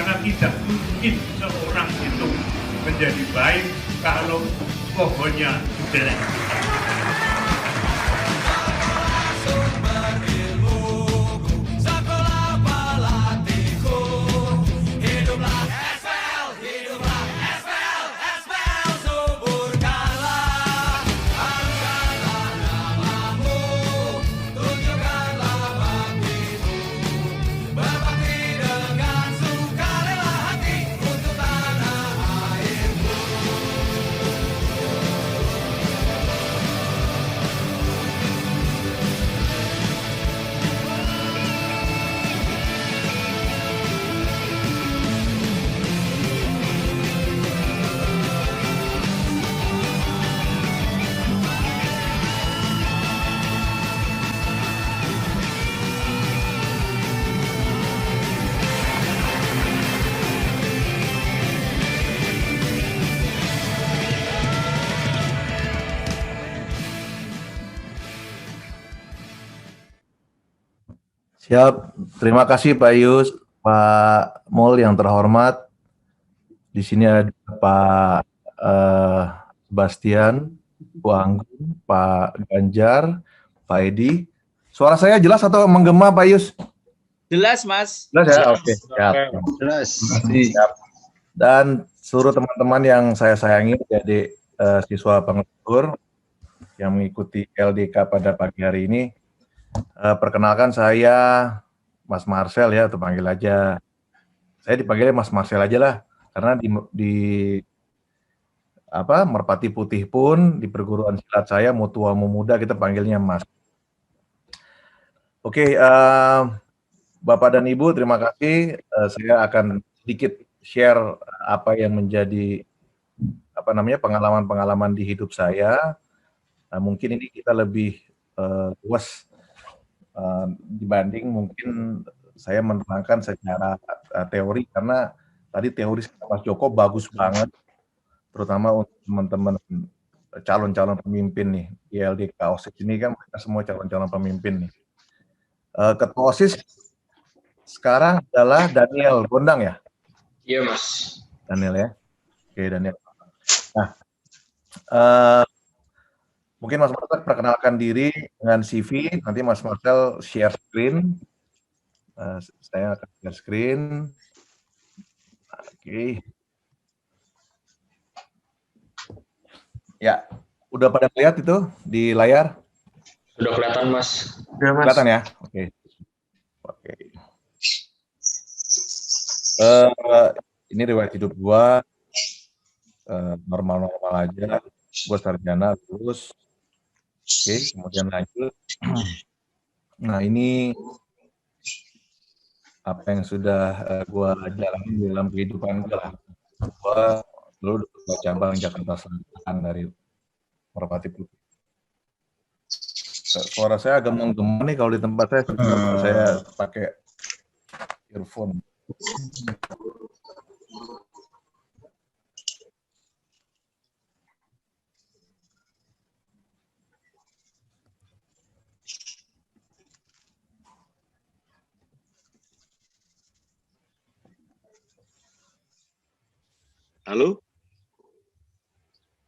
karena tidak mungkin seorang itu menjadi baik kalau pohonnya jelek. Siap, terima kasih Pak Yus, Pak Mul yang terhormat. Di sini ada Pak Sebastian, Bu Anggun, Pak Ganjar, Pak Edi. Suara saya jelas atau menggema Pak Yus? Jelas, Mas. Jelas ya? Oke, siap. Jelas. Terima kasih. Siap. Dan seluruh teman-teman yang saya sayangi, jadi siswa penglibur yang mengikuti LDK pada pagi hari ini. Perkenalkan saya Mas Marcel ya, atau panggil aja. Saya dipanggilnya Mas Marcel aja lah, karena di Merpati Putih pun di perguruan silat saya mau tua mau muda kita panggilnya Mas. Oke, Bapak dan Ibu terima kasih. Saya akan sedikit share apa yang menjadi pengalaman-pengalaman di hidup saya. Mungkin ini kita lebih luas dibanding mungkin saya menerangkan secara teori, karena tadi teori Mas Joko bagus banget, terutama untuk teman-teman calon-calon pemimpin nih di LDK OSIS ini kan mereka semua calon-calon pemimpin nih. Ketua OSIS sekarang adalah Daniel Gondang ya? Iya Mas. Daniel ya, oke Daniel. Nah, mungkin Mas Marcel perkenalkan diri dengan CV, nanti Mas Marcel share screen. Saya akan share screen. Oke. Ya, udah pada lihat itu di layar? Sudah kelihatan Mas. Sudah Mas. Kelihatan ya? Oke. Oke. Ini riwayat hidup gua normal-normal aja. Gua sarjana lulus. Oke, kemudian lanjut. Nah, ini apa yang sudah gua jalani dalam kehidupan gua lah. Gua dulu ketua cabang Jakarta Selatan dari Merpati Putih. Suara saya agak menggema nih kalau di tempat saya pakai earphone. Halo?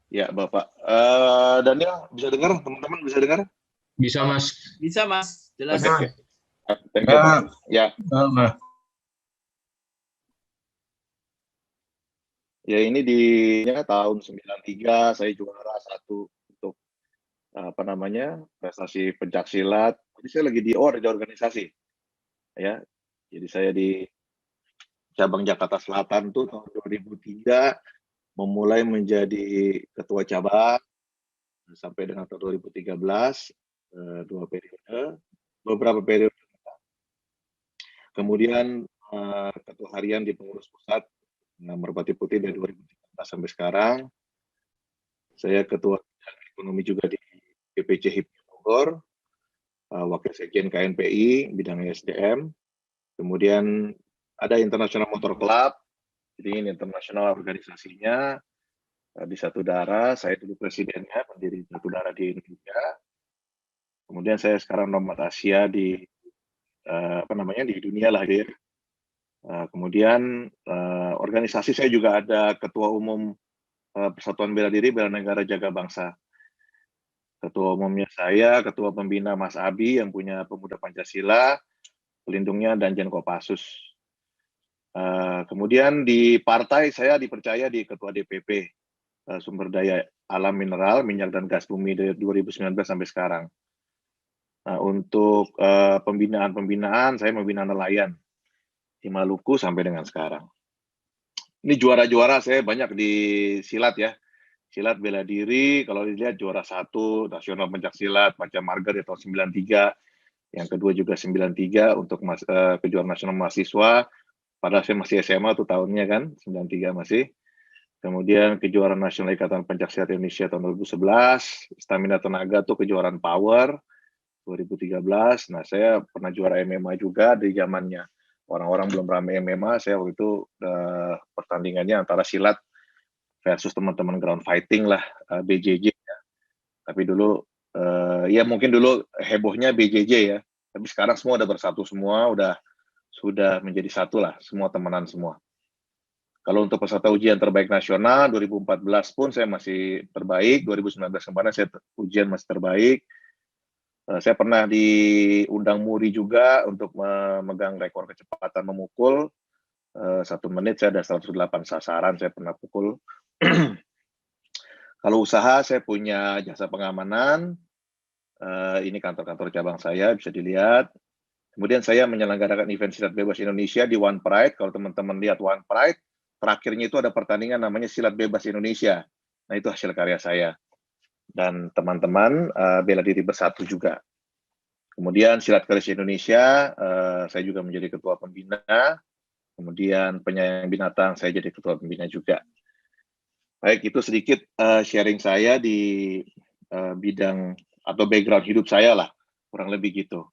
Ya, Bapak. Daniel, bisa dengar? Teman-teman bisa dengar? Bisa Mas. Bisa, Mas. Jelas. Oke. Thank you. Ya. Ya, ini di tahun 93 saya juara 1 untuk prestasi pencaksilat. Jadi saya lagi di organisasi. Ya. Jadi saya di cabang Jakarta Selatan tuh tahun 2003 memulai menjadi ketua cabang sampai dengan tahun 2013, beberapa periode. Kemudian ketua harian di pengurus pusat Merpati Putih dari 2013 sampai sekarang. Saya ketua ekonomi juga di BPC HIPMI Bogor, wakil sekjen KNPI bidang SDM. Kemudian ada International Motor Club, jadi ini internasional organisasinya di Satu Darah. Saya dulu presidennya, pendiri Satu Darah di Indonesia. Kemudian saya sekarang nomad Asia di di dunia lah dia. Kemudian organisasi saya juga ada Ketua Umum Persatuan Bela Diri Bela Negara Jaga Bangsa. Ketua umumnya saya, Ketua Pembina Mas Abi yang punya Pemuda Pancasila, pelindungnya Danjen Kopassus. Kemudian di partai saya dipercaya di Ketua DPP Sumber Daya Alam Mineral, Minyak dan Gas Bumi dari 2019 sampai sekarang. Nah, untuk pembinaan saya membina nelayan di Maluku sampai dengan sekarang. Ini juara-juara saya banyak di silat ya. Silat bela diri, kalau dilihat juara 1 nasional pencaksilat macam Marga di tahun 93, yang kedua juga 93 untuk kejuaraan nasional mahasiswa, padahal saya masih SMA tuh tahunnya kan, 93 masih. Kemudian kejuaraan nasional Ikatan Pencaksilat Indonesia tahun 2011, Stamina Tenaga tuh kejuaraan Power 2013. Nah, saya pernah juara MMA juga di zamannya orang-orang belum ramai MMA, saya waktu itu pertandingannya antara silat versus teman-teman ground fighting lah, BJJ ya. Tapi dulu ya mungkin dulu hebohnya BJJ ya. Tapi sekarang semua udah bersatu semua, sudah menjadi satu lah, semua temenan semua. Kalau untuk peserta ujian terbaik nasional 2014 pun saya masih terbaik, 2019 kemarin saya ujian masih terbaik. Saya pernah diundang MURI juga untuk memegang rekor kecepatan memukul. 1 menit saya ada 108 sasaran saya pernah pukul. Kalau usaha saya punya jasa pengamanan, ini kantor-kantor cabang saya bisa dilihat. Kemudian saya menyelenggarakan event silat bebas Indonesia di One Pride. Kalau teman-teman lihat One Pride, terakhirnya itu ada pertandingan namanya Silat Bebas Indonesia. Nah, itu hasil karya saya. Dan teman-teman bela diri bersatu juga. Kemudian Silat Keris Indonesia, saya juga menjadi ketua pembina. Kemudian penyayang binatang, saya jadi ketua pembina juga. Baik, itu sedikit sharing saya di bidang atau background hidup saya lah, kurang lebih gitu.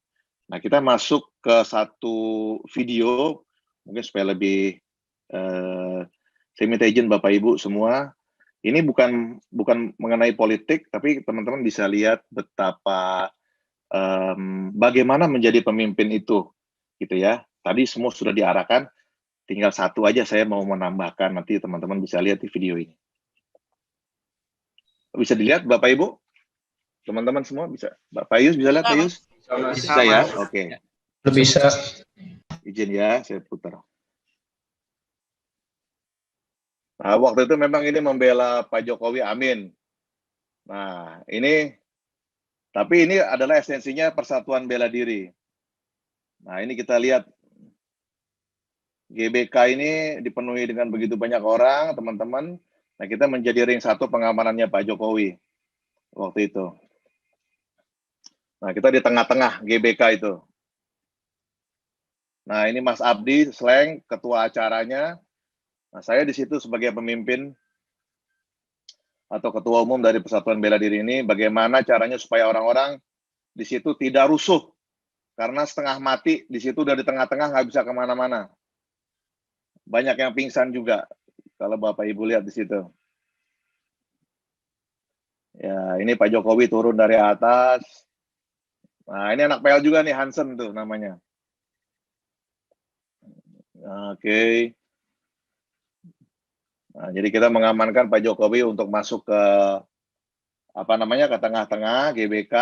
Nah, kita masuk ke satu video, mungkin supaya lebih, saya minta izin Bapak Ibu semua, ini bukan mengenai politik, tapi teman-teman bisa lihat betapa bagaimana menjadi pemimpin itu, gitu ya. Tadi semua sudah diarahkan, tinggal satu aja saya mau menambahkan, nanti teman-teman bisa lihat di video ini. Bisa dilihat Bapak Ibu? Teman-teman semua bisa? Pak Yus bisa lihat Pak Yus? Bisa ya? Oke. Bisa. Izin ya, saya putar. Nah, waktu itu memang ini membela Pak Jokowi, amin. Nah, tapi ini adalah esensinya persatuan bela diri. Nah, ini kita lihat GBK ini dipenuhi dengan begitu banyak orang, teman-teman. Nah, kita menjadi ring 1 pengamanannya Pak Jokowi waktu itu. Nah, kita di tengah-tengah GBK itu. Nah, ini Mas Abdi Sleng, ketua acaranya. Nah, saya di situ sebagai pemimpin atau ketua umum dari Persatuan Bela Diri ini, bagaimana caranya supaya orang-orang di situ tidak rusuh. Karena setengah mati, di situ udah di tengah-tengah, nggak bisa kemana-mana. Banyak yang pingsan juga, kalau Bapak Ibu lihat di situ. Ya, ini Pak Jokowi turun dari atas. Nah, ini anak PL juga nih, Hansen tuh namanya. Oke. Nah, jadi kita mengamankan Pak Jokowi untuk masuk ke ke tengah-tengah GBK.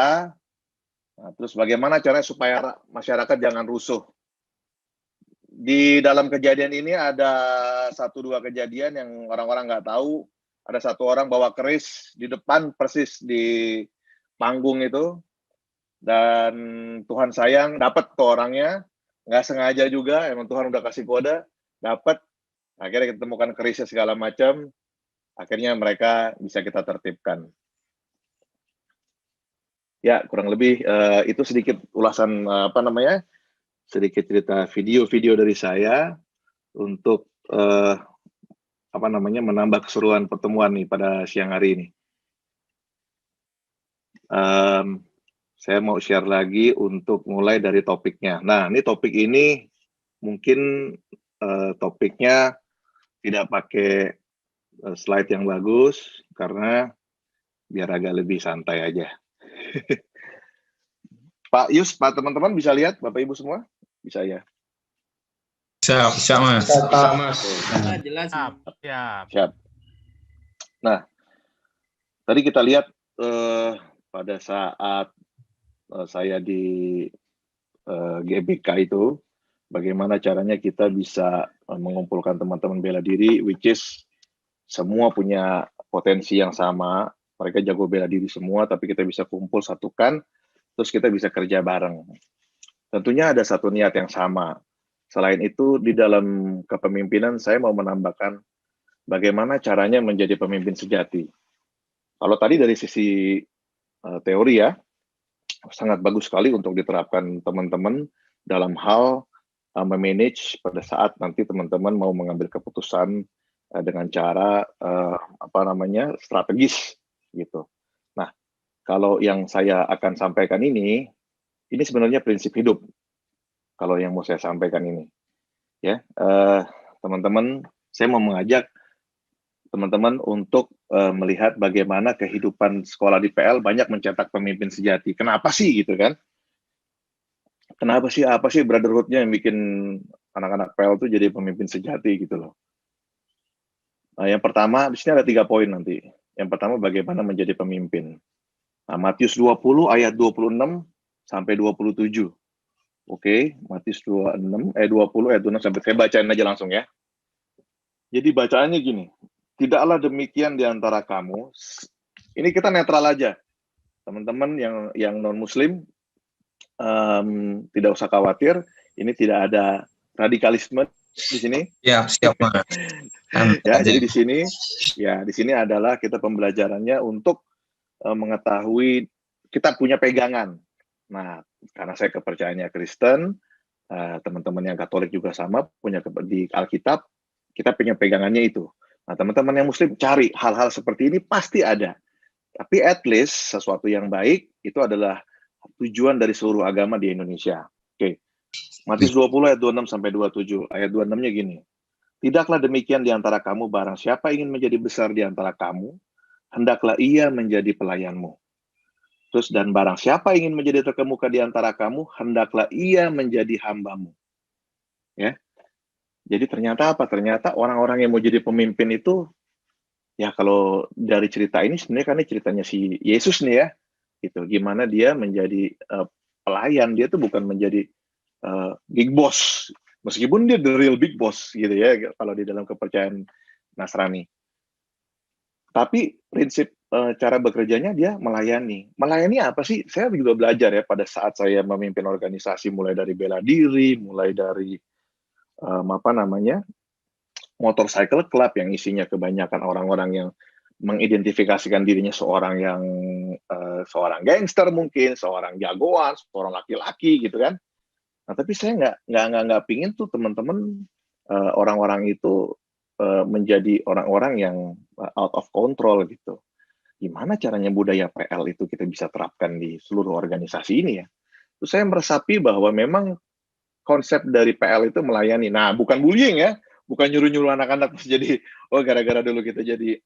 Nah, terus bagaimana caranya supaya masyarakat jangan rusuh? Di dalam kejadian ini ada 1-2 kejadian yang orang-orang nggak tahu. Ada 1 orang bawa keris di depan persis di panggung itu. Dan Tuhan sayang dapat ke orangnya, nggak sengaja juga, emang Tuhan udah kasih kode, dapat. Akhirnya kita temukan kerisnya segala macam, akhirnya mereka bisa kita tertibkan. Ya, kurang lebih itu sedikit ulasan sedikit cerita video-video dari saya untuk menambah keseruan pertemuan nih pada siang hari ini. Saya mau share lagi untuk mulai dari topiknya. Nah, ini topik ini mungkin topiknya tidak pakai slide yang bagus karena biar agak lebih santai aja. Pak Yus, Pak teman-teman bisa lihat, Bapak Ibu semua? Bisa ya? Bisa Mas. Bisa Mas. Jelas. Siap. Nah, tadi kita lihat pada saat saya di GBK itu, bagaimana caranya kita bisa mengumpulkan teman-teman bela diri, which is semua punya potensi yang sama, mereka jago bela diri semua, tapi kita bisa kumpul, satukan, terus kita bisa kerja bareng. Tentunya ada satu niat yang sama. Selain itu, di dalam kepemimpinan saya mau menambahkan bagaimana caranya menjadi pemimpin sejati. Kalau tadi dari sisi teori ya, sangat bagus sekali untuk diterapkan teman-teman dalam hal memanage pada saat nanti teman-teman mau mengambil keputusan dengan cara strategis gitu. Nah, kalau yang saya akan sampaikan ini sebenarnya prinsip hidup. Kalau yang mau saya sampaikan ini, ya teman-teman, saya mau mengajak teman-teman untuk melihat bagaimana kehidupan sekolah di PL banyak mencetak pemimpin sejati. Kenapa sih gitu kan? Kenapa sih, apa sih brotherhood-nya yang bikin anak-anak PL itu jadi pemimpin sejati gitu loh. Nah, yang pertama, di sini ada 3 poin nanti. Yang pertama, bagaimana menjadi pemimpin. Nah, Matius 20 ayat 26 sampai 27. Oke, Matius 20 ayat 26 sampai, saya bacain aja langsung ya. Jadi bacaannya gini, tidaklah demikian di antara kamu, ini kita netral aja. Teman-teman yang non-muslim, tidak usah khawatir, ini tidak ada radikalisme di sini. Ya, siap Mas. Ya, jadi di sini adalah kita pembelajarannya untuk mengetahui kita punya pegangan. Nah, karena saya kepercayaannya Kristen, teman-teman yang Katolik juga sama punya di Alkitab, kita punya pegangannya itu. Nah, teman-teman yang Muslim cari hal-hal seperti ini pasti ada. Tapi at least sesuatu yang baik itu adalah tujuan dari seluruh agama di Indonesia. Oke. Matius 20 ayat 26 sampai 27. Ayat 26-nya gini. Tidaklah demikian di antara kamu, barang siapa ingin menjadi besar di antara kamu, hendaklah ia menjadi pelayanmu. Terus, dan barang siapa ingin menjadi terkemuka di antara kamu, hendaklah ia menjadi hambamu. Ya. Jadi ternyata apa? Ternyata orang-orang yang mau jadi pemimpin itu, ya kalau dari cerita ini sebenarnya kan ini ceritanya si Yesus nih ya, gitu. Gimana dia menjadi pelayan, dia tuh bukan menjadi big boss, meskipun dia the real big boss gitu ya kalau di dalam kepercayaan Nasrani. Tapi prinsip cara bekerjanya dia melayani. Melayani apa sih? Saya juga belajar ya pada saat saya memimpin organisasi, mulai dari bela diri, mulai dari motorcycle club yang isinya kebanyakan orang-orang yang mengidentifikasikan dirinya seorang gangster mungkin, seorang jagoan, seorang laki-laki gitu kan. Nah, tapi saya nggak pingin tuh teman-teman orang-orang itu menjadi orang-orang yang out of control gitu. Gimana caranya budaya PL itu kita bisa terapkan di seluruh organisasi ini ya? Terus saya meresapi bahwa memang konsep dari PL itu melayani. Nah, bukan bullying ya, bukan nyuruh-nyuruh anak-anak jadi gara-gara dulu kita jadi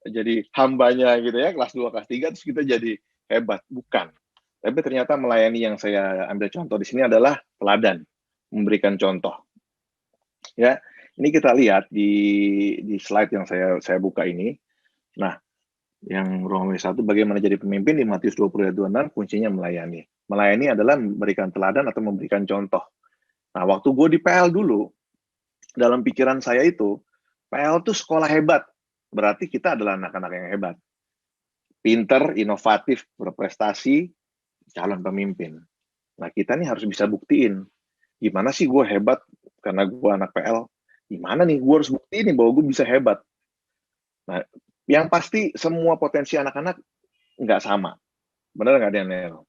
jadi hambanya gitu ya, kelas 2, kelas 3 terus kita jadi hebat, bukan. Tapi ternyata melayani yang saya ambil contoh di sini adalah teladan, memberikan contoh. Ya, ini kita lihat di slide yang saya buka ini. Nah, yang Romawi 1 bagaimana jadi pemimpin di Matius 20 ayat 26 kuncinya melayani. Melayani adalah memberikan teladan atau memberikan contoh. Nah, waktu gue di PL dulu, dalam pikiran saya itu, PL itu sekolah hebat. Berarti kita adalah anak-anak yang hebat. Pinter, inovatif, berprestasi, calon pemimpin. Nah, kita nih harus bisa buktiin. Gimana sih gue hebat karena gue anak PL? Gimana nih gue harus buktiin nih bahwa gue bisa hebat? Nah, yang pasti semua potensi anak-anak nggak sama. Benar nggak, Daniel?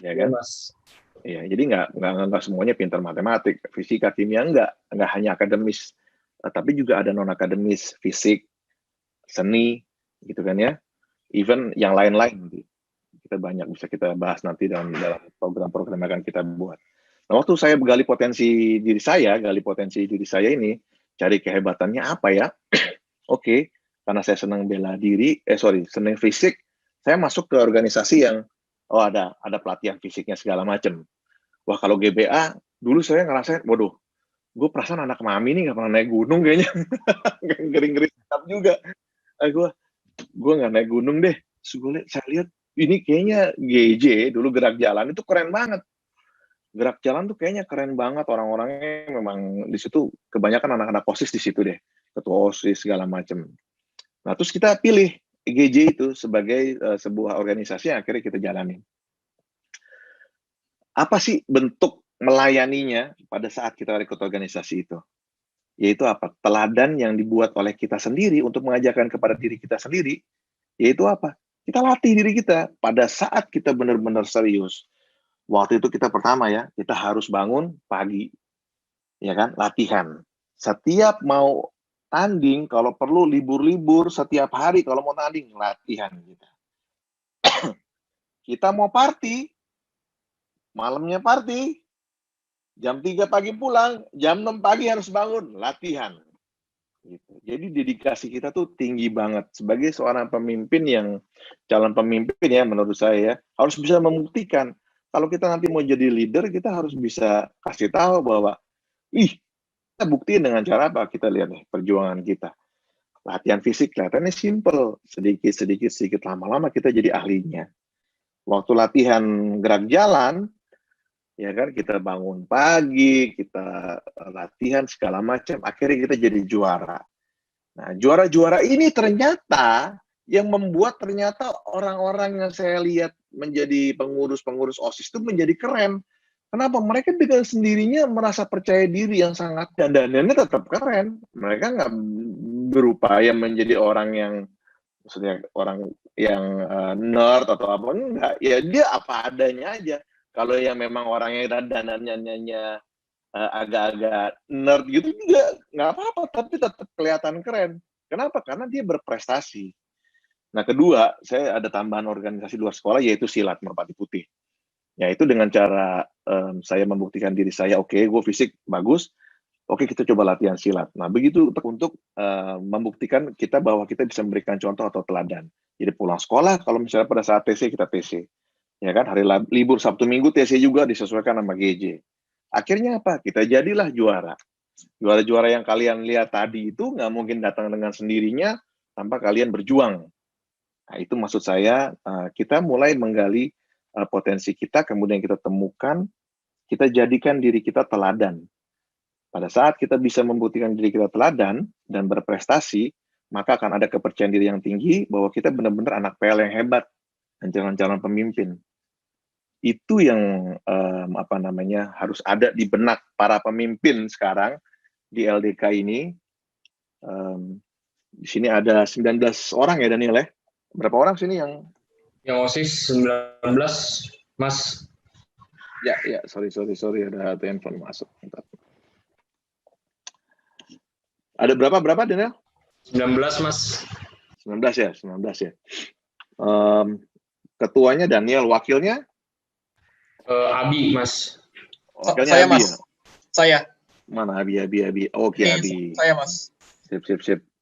Ya kan? Mas. Iya, jadi nggak semuanya pintar matematik, fisika, kimia, nggak hanya akademis, tapi juga ada non akademis, fisik, seni, gitu kan ya. Even yang lain-lain kita banyak bisa kita bahas nanti dalam program-program yang akan kita buat. Nah, waktu saya gali potensi diri saya ini, cari kehebatannya apa ya? Oke, karena saya senang senang fisik, saya masuk ke organisasi yang ada pelatihan fisiknya segala macam. Wah, kalau GBA dulu saya ngerasain, waduh, gue perasaan anak mami nih nggak pernah naik gunung kayaknya. Ngeri-ngeri sedap juga. Gue nggak naik gunung deh. Terus saya lihat, ini kayaknya GJ, dulu gerak jalan, itu keren banget. Gerak jalan tuh kayaknya keren banget, orang-orangnya memang di situ kebanyakan anak-anak OSIS di situ deh, ketua OSIS segala macam. Nah, terus kita pilih GJ itu sebagai sebuah organisasi yang akhirnya kita jalani. Apa sih bentuk melayaninya pada saat kita ikut organisasi itu? Yaitu apa? Teladan yang dibuat oleh kita sendiri untuk mengajarkan kepada diri kita sendiri, yaitu apa? Kita latih diri kita pada saat kita benar-benar serius. Waktu itu kita pertama ya, kita harus bangun pagi, ya kan, latihan. Setiap mau tanding, kalau perlu libur-libur, setiap hari kalau mau tanding, latihan kita. Kita mau party, malamnya party, jam 3 pagi pulang, jam 6 pagi harus bangun, latihan. Gitu. Jadi dedikasi kita tuh tinggi banget. Sebagai seorang pemimpin yang, calon pemimpin ya menurut saya, harus bisa membuktikan kalau kita nanti mau jadi leader, kita harus bisa kasih tahu bahwa, kita buktiin dengan cara apa? Kita lihat nih perjuangan kita. Latihan fisik kelihatannya simple, sedikit lama-lama kita jadi ahlinya. Waktu latihan gerak jalan, ya kan, kita bangun pagi, kita latihan segala macam, akhirnya kita jadi juara. Nah, juara-juara ini ternyata yang membuat ternyata orang-orang yang saya lihat menjadi pengurus-pengurus OSIS itu menjadi keren. Kenapa? Mereka dengan sendirinya merasa percaya diri yang sangat, dan dandannya tetap keren. Mereka nggak berupaya menjadi orang yang, maksudnya orang yang nerd atau apa, enggak. Ya dia apa adanya aja. Kalau yang memang orangnya dandanannya agak-agak nerd gitu juga nggak apa-apa, tapi tetap kelihatan keren. Kenapa? Karena dia berprestasi. Nah, kedua, saya ada tambahan organisasi luar sekolah, yaitu silat merpati putih. Yaitu dengan cara saya membuktikan diri saya, oke, gue fisik bagus, oke, kita coba latihan silat. Nah, begitu untuk membuktikan kita bahwa kita bisa memberikan contoh atau teladan. Jadi pulang sekolah, kalau misalnya pada saat TC, kita TC. Ya kan, hari libur Sabtu Minggu TC juga disesuaikan sama GJ. Akhirnya apa? Kita jadilah juara. Juara-juara yang kalian lihat tadi itu nggak mungkin datang dengan sendirinya tanpa kalian berjuang. Nah, itu maksud saya, kita mulai menggali potensi kita, kemudian kita temukan, kita jadikan diri kita teladan. Pada saat kita bisa membuktikan diri kita teladan dan berprestasi, maka akan ada kepercayaan diri yang tinggi bahwa kita benar-benar anak PL yang hebat dan calon-calon pemimpin. Itu yang harus ada di benak para pemimpin sekarang di LDK ini. Di sini ada 19 orang ya, Daniel ya? Berapa orang sini yang OSIS 19, Mas. Ya, sorry, ada telepon masuk. Bentar. Ada berapa Daniel? 19, Mas. 19 ya. Ketuanya Daniel, wakilnya? Abi, Mas. Wakilnya Saya, Abi, Mas. ya? Saya. Mana Abi? Oke, Abi. Saya, Mas. Sip.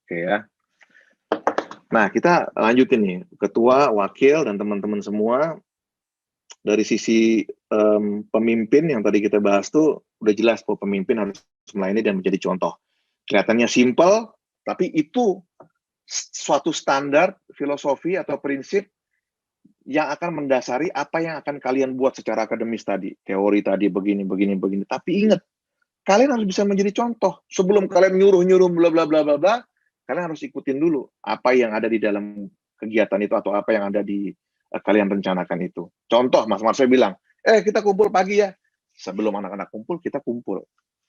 Oke ya. Nah, kita lanjutin nih. Ketua, wakil, dan teman-teman semua. Dari sisi pemimpin yang tadi kita bahas tuh, udah jelas bahwa pemimpin harus melayani dan menjadi contoh. Kelihatannya simple, tapi itu suatu standar, filosofi, atau prinsip yang akan mendasari apa yang akan kalian buat secara akademis tadi. Teori tadi begini. Tapi ingat, kalian harus bisa menjadi contoh. Sebelum kalian nyuruh bla bla bla bla bla, kalian harus ikutin dulu apa yang ada di dalam kegiatan itu atau apa yang ada di kalian rencanakan itu. Contoh, Mas Marcel bilang, kita kumpul pagi ya. Sebelum anak-anak kumpul, kita kumpul.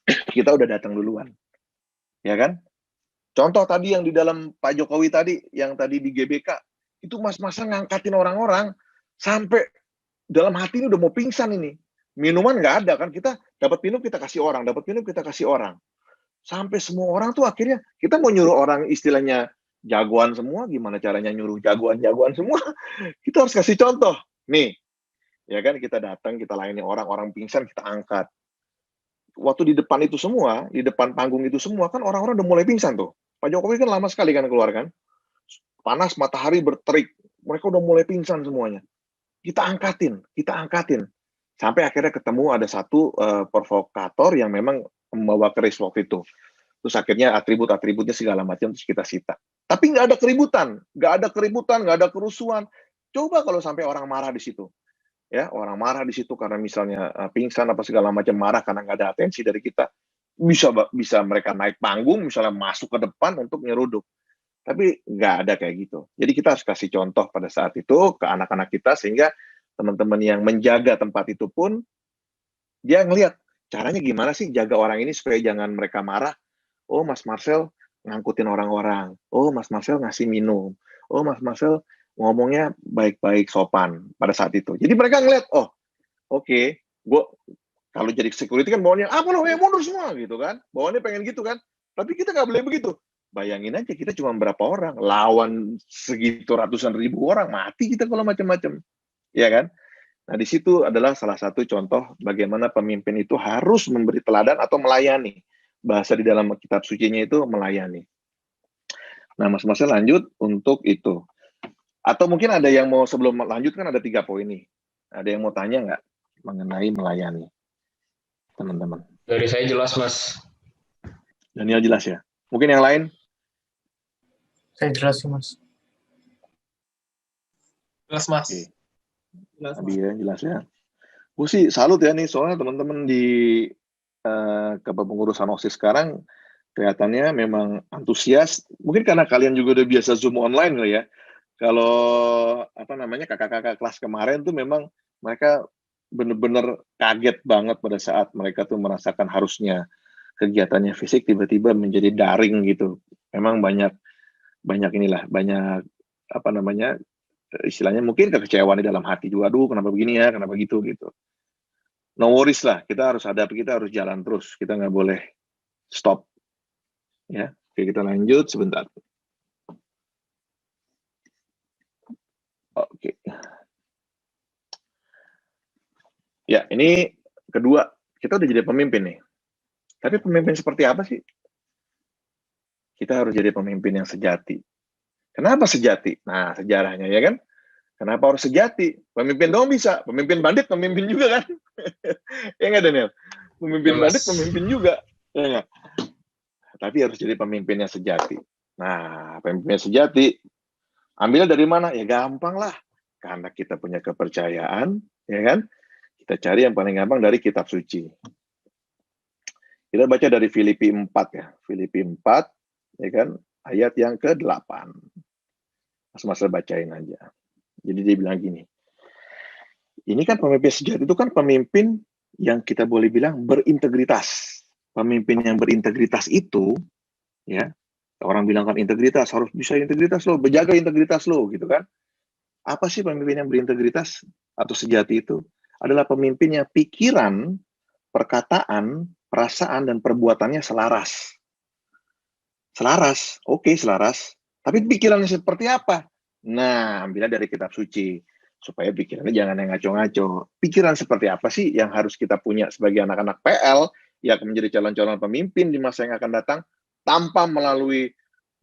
Kita udah datang duluan. Ya kan? Contoh tadi yang di dalam Pak Jokowi tadi, yang tadi di GBK, itu mas-masa ngangkatin orang-orang, sampai dalam hati ini udah mau pingsan ini. Minuman nggak ada kan, kita dapat minum kita kasih orang. Sampai semua orang tuh akhirnya, kita mau nyuruh orang istilahnya jagoan semua, gimana caranya nyuruh jagoan semua? Kita harus kasih contoh. Nih, ya kan, kita datang, kita layani orang pingsan, kita angkat. Waktu di depan itu semua, di depan panggung itu semua, kan orang-orang udah mulai pingsan tuh. Pak Jokowi kan lama sekali kan keluar kan. Panas, matahari berterik. Mereka udah mulai pingsan semuanya. Kita angkatin. Sampai akhirnya ketemu ada satu provokator yang memang membawa keris waktu itu. Terus akhirnya atribut-atributnya segala macam terus kita sita. Tapi nggak ada keributan, nggak ada kerusuhan. Coba kalau sampai orang marah di situ, ya orang marah di situ karena misalnya pingsan apa segala macam, marah karena nggak ada atensi dari kita, bisa mereka naik panggung, misalnya masuk ke depan untuk nyeruduk. Tapi nggak ada kayak gitu. Jadi kita harus kasih contoh pada saat itu ke anak-anak kita sehingga teman-teman yang menjaga tempat itu pun dia ngelihat caranya gimana sih jaga orang ini supaya jangan mereka marah. Oh, Mas Marcel ngangkutin orang-orang. Oh, Mas Marcel ngasih minum. Oh, Mas Marcel ngomongnya baik-baik sopan pada saat itu. Jadi mereka ngeliat, oh, oke, gue kalau jadi security kan bawaannya apa lo yang mundur semua gitu kan. Bawaannya pengen gitu kan. Tapi kita nggak boleh begitu. Bayangin aja kita cuma berapa orang lawan segitu ratusan ribu orang, mati kita kalau macam-macam. Ya kan? Nah, di situ adalah salah satu contoh bagaimana pemimpin itu harus memberi teladan atau melayani. Bahasa di dalam kitab sucinya itu melayani. Nah, Mas Marcel lanjut untuk itu. Atau mungkin ada yang mau sebelum lanjut kan ada 3 poin nih. Ada yang mau tanya nggak mengenai melayani, teman-teman? Dari saya jelas, Mas. Daniel jelas ya? Mungkin yang lain? Saya jelas sih, Mas. Jelas, Mas. Oke. Jelas, Abi ya, jelas ya. Gue sih salut ya nih, soalnya teman-teman di kepengurusan OSIS sekarang kelihatannya memang antusias. Mungkin karena kalian juga udah biasa Zoom online lah ya. Kalau apa namanya kakak-kakak kelas kemarin tuh memang mereka bener-bener kaget banget pada saat mereka tuh merasakan harusnya kegiatannya fisik tiba-tiba menjadi daring gitu. Memang banyak inilah, banyak apa namanya istilahnya mungkin kekecewaan di dalam hati juga. Aduh, kenapa begini ya, kenapa gitu. No worries lah, kita harus hadapi, kita harus jalan terus. Kita nggak boleh stop. Ya, oke kita lanjut sebentar. Oke. Ya, ini kedua, kita udah jadi pemimpin nih. Tapi pemimpin seperti apa sih? Kita harus jadi pemimpin yang sejati. Kenapa sejati? Nah, sejarahnya ya kan? Kenapa harus sejati? Pemimpin dong bisa, pemimpin bandit, pemimpin juga kan? Ya nggak Daniel? Pemimpin bandit, pemimpin juga. Ya nggak? Tapi harus jadi pemimpin yang sejati. Nah, pemimpin yang sejati, ambil dari mana? Ya gampang lah. Karena kita punya kepercayaan, ya kan? Kita cari yang paling gampang dari kitab suci. Kita baca dari Filipi 4 ya. Filipi 4, ya kan? Ayat yang ke-8. Mas-mas bacain aja. Jadi dia bilang gini, ini kan pemimpin sejati itu kan pemimpin yang kita boleh bilang berintegritas. Pemimpin yang berintegritas itu, ya, orang bilang kan integritas, harus bisa integritas lo, berjaga integritas lo, gitu kan. Apa sih pemimpin yang berintegritas atau sejati itu? Adalah pemimpin yang pikiran, perkataan, perasaan, dan perbuatannya selaras. Selaras, oke selaras. Tapi pikirannya seperti apa? Nah, ambilnya dari kitab suci. Supaya pikirannya jangan yang ngaco-ngaco. Pikiran seperti apa sih yang harus kita punya sebagai anak-anak PL yang akan menjadi calon-calon pemimpin di masa yang akan datang tanpa melalui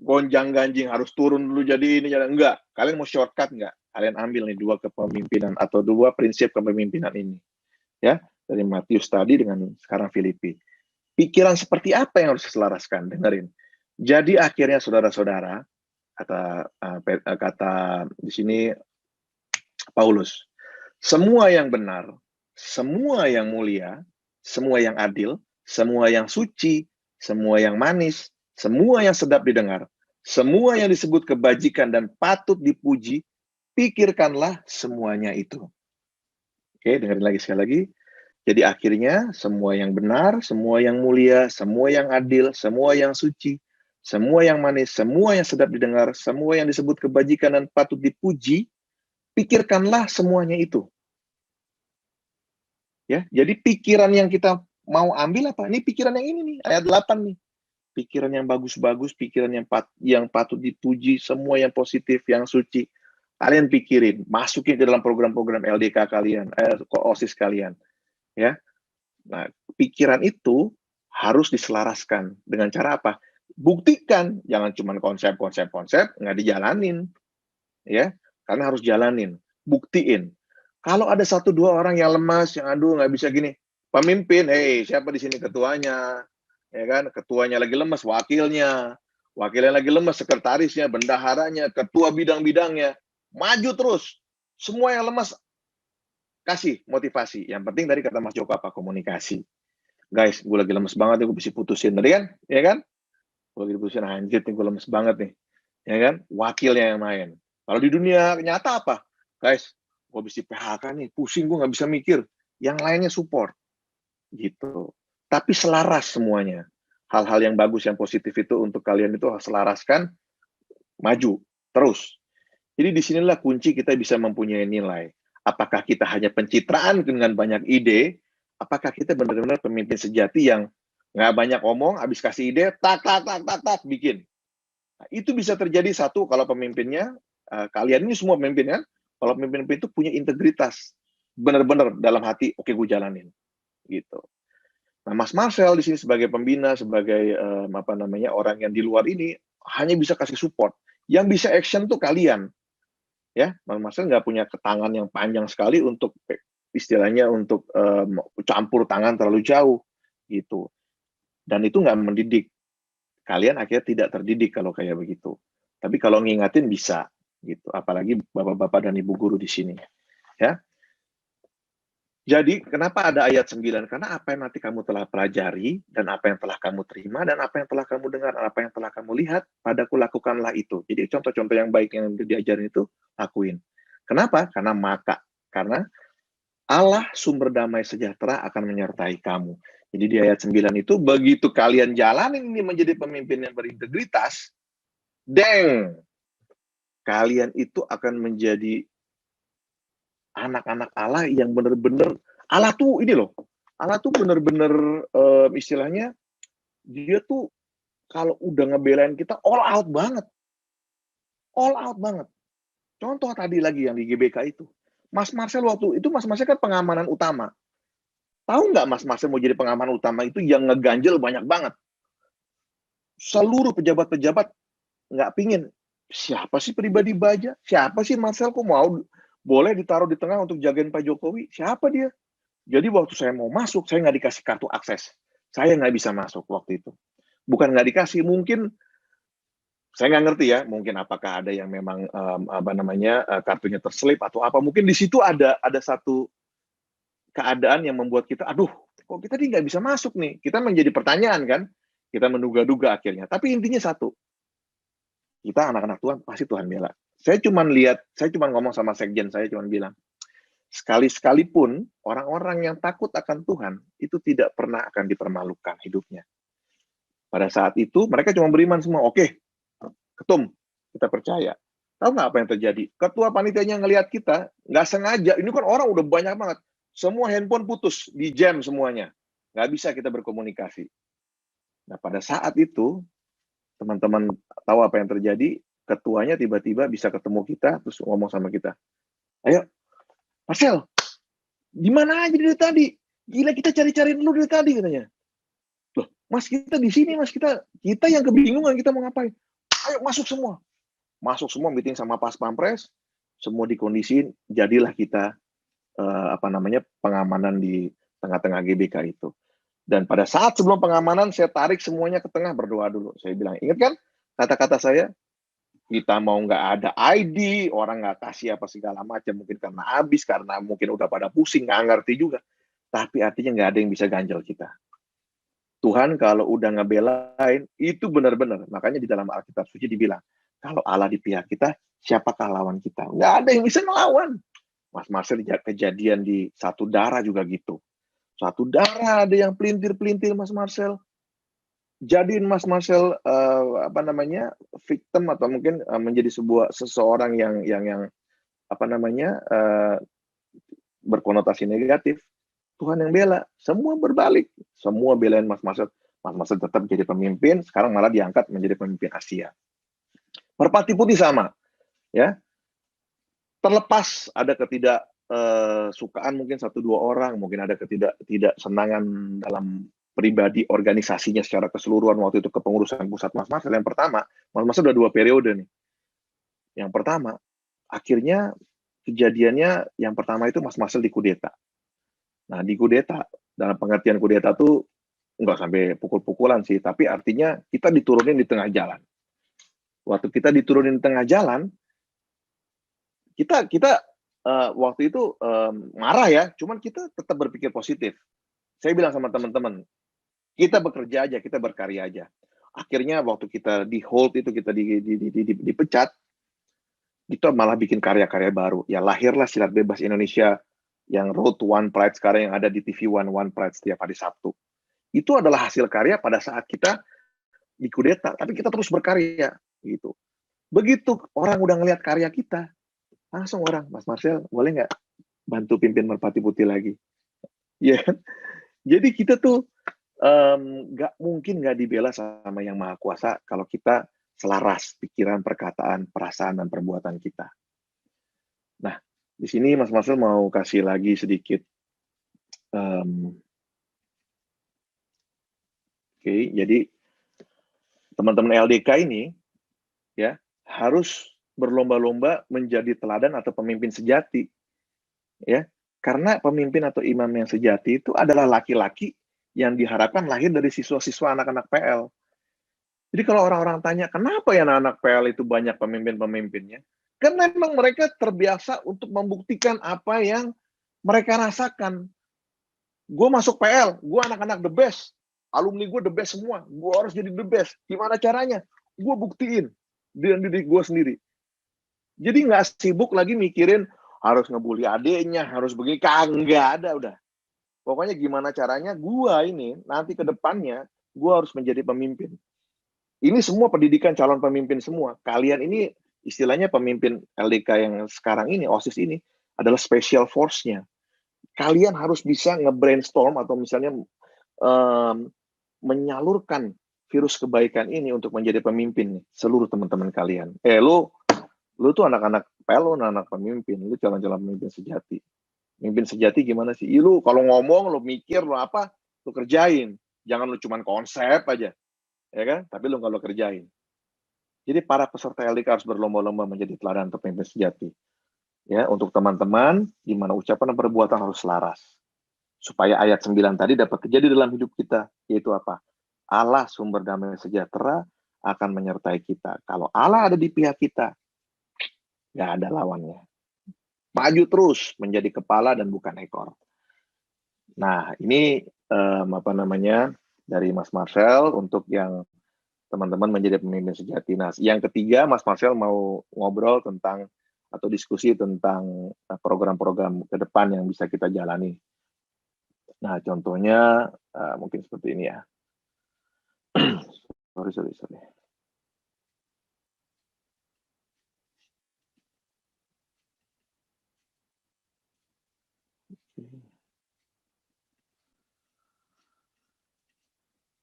gonjang-ganjing harus turun dulu jadi ini, jadi enggak. Kalian mau shortcut enggak? Kalian ambil nih 2 kepemimpinan atau 2 prinsip kepemimpinan ini. Ya, dari Matius tadi dengan sekarang Filipi. Pikiran seperti apa yang harus diselaraskan? Dengerin. Jadi akhirnya saudara-saudara, kata di sini Paulus, semua yang benar, semua yang mulia, semua yang adil, semua yang suci, semua yang manis, semua yang sedap didengar, semua yang disebut kebajikan dan patut dipuji, pikirkanlah semuanya itu. Oke, dengerin lagi sekali lagi. Jadi akhirnya semua yang benar, semua yang mulia, semua yang adil, semua yang suci, semua yang manis, semua yang sedap didengar, semua yang disebut kebajikan dan patut dipuji, pikirkanlah semuanya itu. Ya, jadi pikiran yang kita mau ambil apa? Ini pikiran yang ini nih, ayat 8 nih. Pikiran yang bagus-bagus, pikiran yang patut dipuji, semua yang positif, yang suci. Kalian pikirin, masukin ke dalam program-program LDK kalian, OSIS kalian. Ya. Nah, pikiran itu harus diselaraskan dengan cara apa? Buktikan, jangan cuma konsep nggak dijalanin, ya, karena harus jalanin, buktiin. Kalau ada 1-2 orang yang lemas, yang aduh nggak bisa gini, pemimpin, siapa di sini ketuanya? Ya kan, ketuanya lagi lemas, wakilnya lagi lemas, sekretarisnya, bendaharanya, ketua bidang-bidangnya, maju terus. Semua yang lemas kasih motivasi. Yang penting tadi kata Mas Joko apa? Komunikasi. Guys, gue lagi lemes banget nih, gue bisa putusin tadi kan, ya kan? Gue lagi putusin, anjir nih, gue lemes banget nih, ya kan? Wakilnya yang main. Kalau di dunia nyata apa? Guys, gue bisa PHK nih, pusing, gue nggak bisa mikir. Yang lainnya support, gitu. Tapi selaras semuanya. Hal-hal yang bagus, yang positif itu untuk kalian itu selaraskan, maju, terus. Jadi disinilah kunci kita bisa mempunyai nilai. Apakah kita hanya pencitraan dengan banyak ide, apakah kita benar-benar pemimpin sejati yang nggak banyak omong, habis kasih ide, tak, bikin. Nah, itu bisa terjadi satu kalau pemimpinnya, kalian ini semua pemimpin kan, kalau pemimpin itu punya integritas, benar-benar dalam hati, oke, gue jalanin, gitu. Nah, Mas Marcel di sini sebagai pembina, sebagai orang yang di luar ini hanya bisa kasih support. Yang bisa action tuh kalian, ya. Mas Marcel nggak punya tangan yang panjang sekali untuk istilahnya untuk campur tangan terlalu jauh, gitu. Dan itu nggak mendidik. Kalian akhirnya tidak terdidik kalau kayak begitu. Tapi kalau ngingatin bisa, gitu. Apalagi bapak-bapak dan ibu guru di sini, ya. Jadi, kenapa ada ayat 9? Karena apa yang nanti kamu telah pelajari, dan apa yang telah kamu terima, dan apa yang telah kamu dengar, dan apa yang telah kamu lihat, padaku lakukanlah itu. Jadi, contoh-contoh yang baik yang diajarin itu, lakuin. Kenapa? Karena Allah sumber damai sejahtera akan menyertai kamu. Jadi, di ayat 9 itu, begitu kalian jalanin ini menjadi pemimpin yang berintegritas, kalian itu akan menjadi anak-anak Allah yang benar-benar, Allah tuh ini loh, Allah tuh benar-benar istilahnya, dia tuh kalau udah ngebelain kita all out banget. Contoh tadi lagi yang di GBK itu, Mas Marcel waktu itu, Mas Marcel kan pengamanan utama. Tahu nggak Mas Marcel mau jadi pengamanan utama itu yang ngeganjel banyak banget. Seluruh pejabat-pejabat nggak pingin, siapa sih pribadi baja? Siapa sih Marcel kok mau boleh ditaruh di tengah untuk jagain Pak Jokowi? Siapa dia? Jadi waktu saya mau masuk, saya nggak dikasih kartu akses. Saya nggak bisa masuk waktu itu. Bukan nggak dikasih, mungkin saya nggak ngerti ya. Mungkin apakah ada yang memang kartunya terselip atau apa? Mungkin di situ ada satu keadaan yang membuat kita, aduh, kok kita nggak bisa masuk nih? Kita menjadi pertanyaan kan? Kita menduga-duga akhirnya. Tapi intinya satu, kita anak-anak Tuhan pasti Tuhan bela. Saya cuma ngomong sama sekjen, saya cuma bilang, sekalipun orang-orang yang takut akan Tuhan, itu tidak pernah akan dipermalukan hidupnya. Pada saat itu, mereka cuma beriman semua, oke, ketum, kita percaya. Tahu nggak apa yang terjadi? Ketua panitianya ngelihat kita, nggak sengaja, ini kan orang udah banyak banget, semua handphone putus, di jam semuanya. Nggak bisa kita berkomunikasi. Nah, pada saat itu, teman-teman tahu apa yang terjadi, ketuanya tiba-tiba bisa ketemu kita, terus ngomong sama kita, ayo, Marcel, di mana aja dari tadi? Gila, kita cari-cari dulu dari tadi, katanya. Loh, Mas, kita di sini, Mas, kita yang kebingungan, kita mau ngapain? Ayo, masuk semua, meeting sama Pas Pampres, semua dikondisiin, jadilah kita, pengamanan di tengah-tengah GBK itu. Dan pada saat sebelum pengamanan, saya tarik semuanya ke tengah, berdoa dulu. Saya bilang, ingat kan kata-kata saya? Kita mau nggak ada ID, orang nggak kasih apa segala macam, mungkin karena habis, karena mungkin udah pada pusing, nggak ngerti juga. Tapi artinya nggak ada yang bisa ganjel kita. Tuhan kalau udah ngebelain, itu benar-benar. Makanya di dalam Alkitab Suci dibilang, kalau Allah di pihak kita, siapakah lawan kita? Nggak ada yang bisa ngelawan. Mas Marcel kejadian di Satu Darah juga gitu. Satu Darah ada yang pelintir-pelintir Mas Marcel. Jadiin Mas Marcel victim atau mungkin menjadi seseorang yang berkonotasi negatif. Tuhan yang bela, semua berbalik, semua belain Mas Marcel. Mas Marcel tetap jadi pemimpin, sekarang malah diangkat menjadi pemimpin Asia. Merpati Putih sama, ya. Terlepas ada ketidaksukaan mungkin 1-2 orang, mungkin ada ketidaksenangan dalam pribadi organisasinya secara keseluruhan waktu itu kepengurusan pusat Mas Marcel. Yang pertama, Mas Marcel udah 2 periode nih. Yang pertama, akhirnya kejadiannya yang pertama itu Mas Marcel dikudeta. Nah, dikudeta, dalam pengertian kudeta tuh nggak sampai pukul-pukulan sih, tapi artinya kita diturunin di tengah jalan. Waktu kita diturunin di tengah jalan, kita waktu itu marah ya, cuman kita tetap berpikir positif. Saya bilang sama teman-teman, kita bekerja aja, kita berkarya aja. Akhirnya waktu kita di hold itu, kita dipecat, kita malah bikin karya-karya baru. Ya lahirlah Silat Bebas Indonesia yang Road to One Pride sekarang yang ada di TV One Pride setiap hari Sabtu. Itu adalah hasil karya pada saat kita dikudeta, tapi kita terus berkarya gitu. Begitu orang udah ngelihat karya kita, langsung orang, Mas Marcel, boleh nggak bantu pimpin Merpati Putih lagi? Ya, jadi kita tuh nggak mungkin nggak dibela sama Yang Maha Kuasa kalau kita selaras pikiran, perkataan, perasaan, dan perbuatan kita. Nah, di sini Mas Marcel mau kasih lagi sedikit. Oke, jadi teman-teman LDK ini ya harus berlomba-lomba menjadi teladan atau pemimpin sejati, ya. Karena pemimpin atau imam yang sejati itu adalah laki-laki yang diharapkan lahir dari siswa-siswa anak-anak PL. Jadi kalau orang-orang tanya, kenapa ya anak-anak PL itu banyak pemimpin-pemimpinnya? Karena memang mereka terbiasa untuk membuktikan apa yang mereka rasakan. Gue masuk PL, gue anak-anak the best. Alumni gue the best semua. Gue harus jadi the best. Gimana caranya? Gue buktiin dengan diri gue sendiri. Jadi nggak sibuk lagi mikirin harus ngebully adeknya, harus begini. Nggak ada udah. Pokoknya gimana caranya gue ini nanti ke depannya gue harus menjadi pemimpin. Ini semua pendidikan calon pemimpin semua. Kalian ini istilahnya pemimpin LDK yang sekarang ini, OSIS ini, adalah special force-nya. Kalian harus bisa nge-brainstorm atau misalnya menyalurkan virus kebaikan ini untuk menjadi pemimpin nih, seluruh teman-teman kalian. Lu tuh anak-anak PL, lu anak pemimpin, lu calon-calon pemimpin sejati. Pemimpin sejati gimana sih? Lu kalau ngomong, lu mikir, lu apa, lu kerjain. Jangan lu cuman konsep aja, ya kan? Tapi lu nggak lu kerjain. Jadi para peserta LDK harus berlomba-lomba menjadi teladan untuk pemimpin sejati. Ya, untuk teman-teman, di mana ucapan dan perbuatan harus selaras. Supaya ayat 9 tadi dapat terjadi dalam hidup kita, yaitu apa? Allah sumber damai sejahtera akan menyertai kita. Kalau Allah ada di pihak kita, nggak ada lawannya. Maju terus menjadi kepala dan bukan ekor. Nah, ini dari Mas Marcel untuk yang teman-teman menjadi pemimpin sejati. Nah, yang ketiga, Mas Marcel mau ngobrol tentang atau diskusi tentang program-program ke depan yang bisa kita jalani. Nah, contohnya mungkin seperti ini ya. sorry.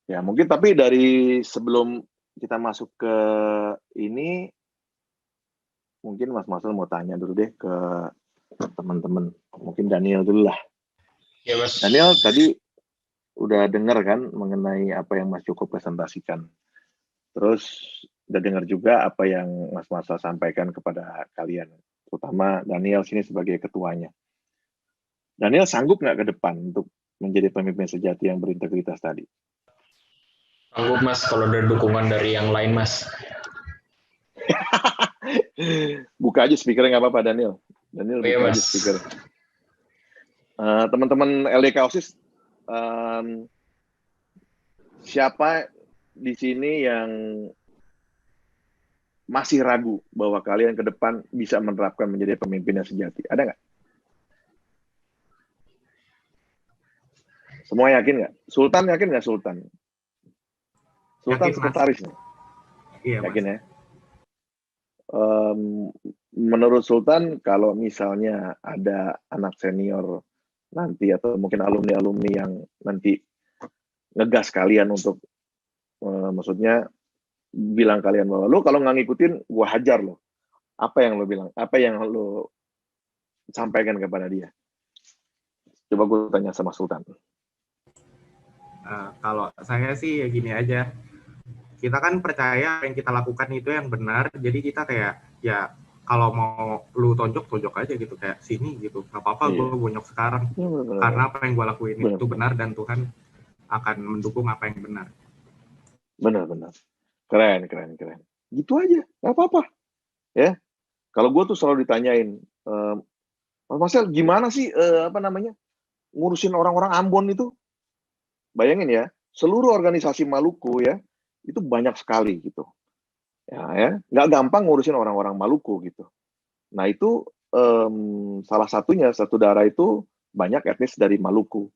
Ya, mungkin tapi dari sebelum kita masuk ke ini, mungkin Mas Marcel mau tanya dulu deh ke teman-teman. Mungkin Daniel dulu lah. Ya, Mas. Daniel tadi udah dengar kan mengenai apa yang Mas Joko presentasikan. Terus udah dengar juga apa yang Mas Marcel sampaikan kepada kalian. Terutama Daniel sini sebagai ketuanya. Daniel sanggup nggak ke depan untuk menjadi pemimpin sejati yang berintegritas tadi? Sanggup, Mas, kalau ada dukungan dari yang lain, Mas. Buka aja speakernya nggak apa-apa, Daniel. Daniel buka aja speaker. Teman-teman LDK OSIS, siapa di sini yang masih ragu bahwa kalian ke depan bisa menerapkan menjadi pemimpin yang sejati? Ada nggak? Semua yakin nggak? Sultan yakin nggak, Sultan? Sultan sekretaris nih. Iya, yakin ya? Menurut Sultan, kalau misalnya ada anak senior nanti atau mungkin alumni-alumni yang nanti ngegas kalian untuk maksudnya bilang kalian bahwa lo kalau nggak ngikutin gua hajar lo, apa yang lo bilang, apa yang lo sampaikan kepada dia? Coba gue tanya sama Sultan. Kalau saya sih ya gini aja, kita kan percaya apa yang kita lakukan itu yang benar, jadi kita kayak ya kalau mau lu tonjok aja gitu, kayak sini gitu, nggak apa-apa Iya. gue bonyok sekarang, Benar. karena apa yang gue lakuin Benar. itu benar dan Tuhan akan mendukung apa yang benar. Benar. Keren. Gitu aja, nggak apa-apa. Ya, kalau gue tuh selalu ditanyain, Mas Marcel gimana sih ngurusin orang-orang Ambon itu? Bayangin ya, seluruh organisasi Maluku ya, itu banyak sekali gitu. Ya, nggak gampang ngurusin orang-orang Maluku gitu. Nah itu salah satunya, satu daerah itu banyak etnis dari Maluku.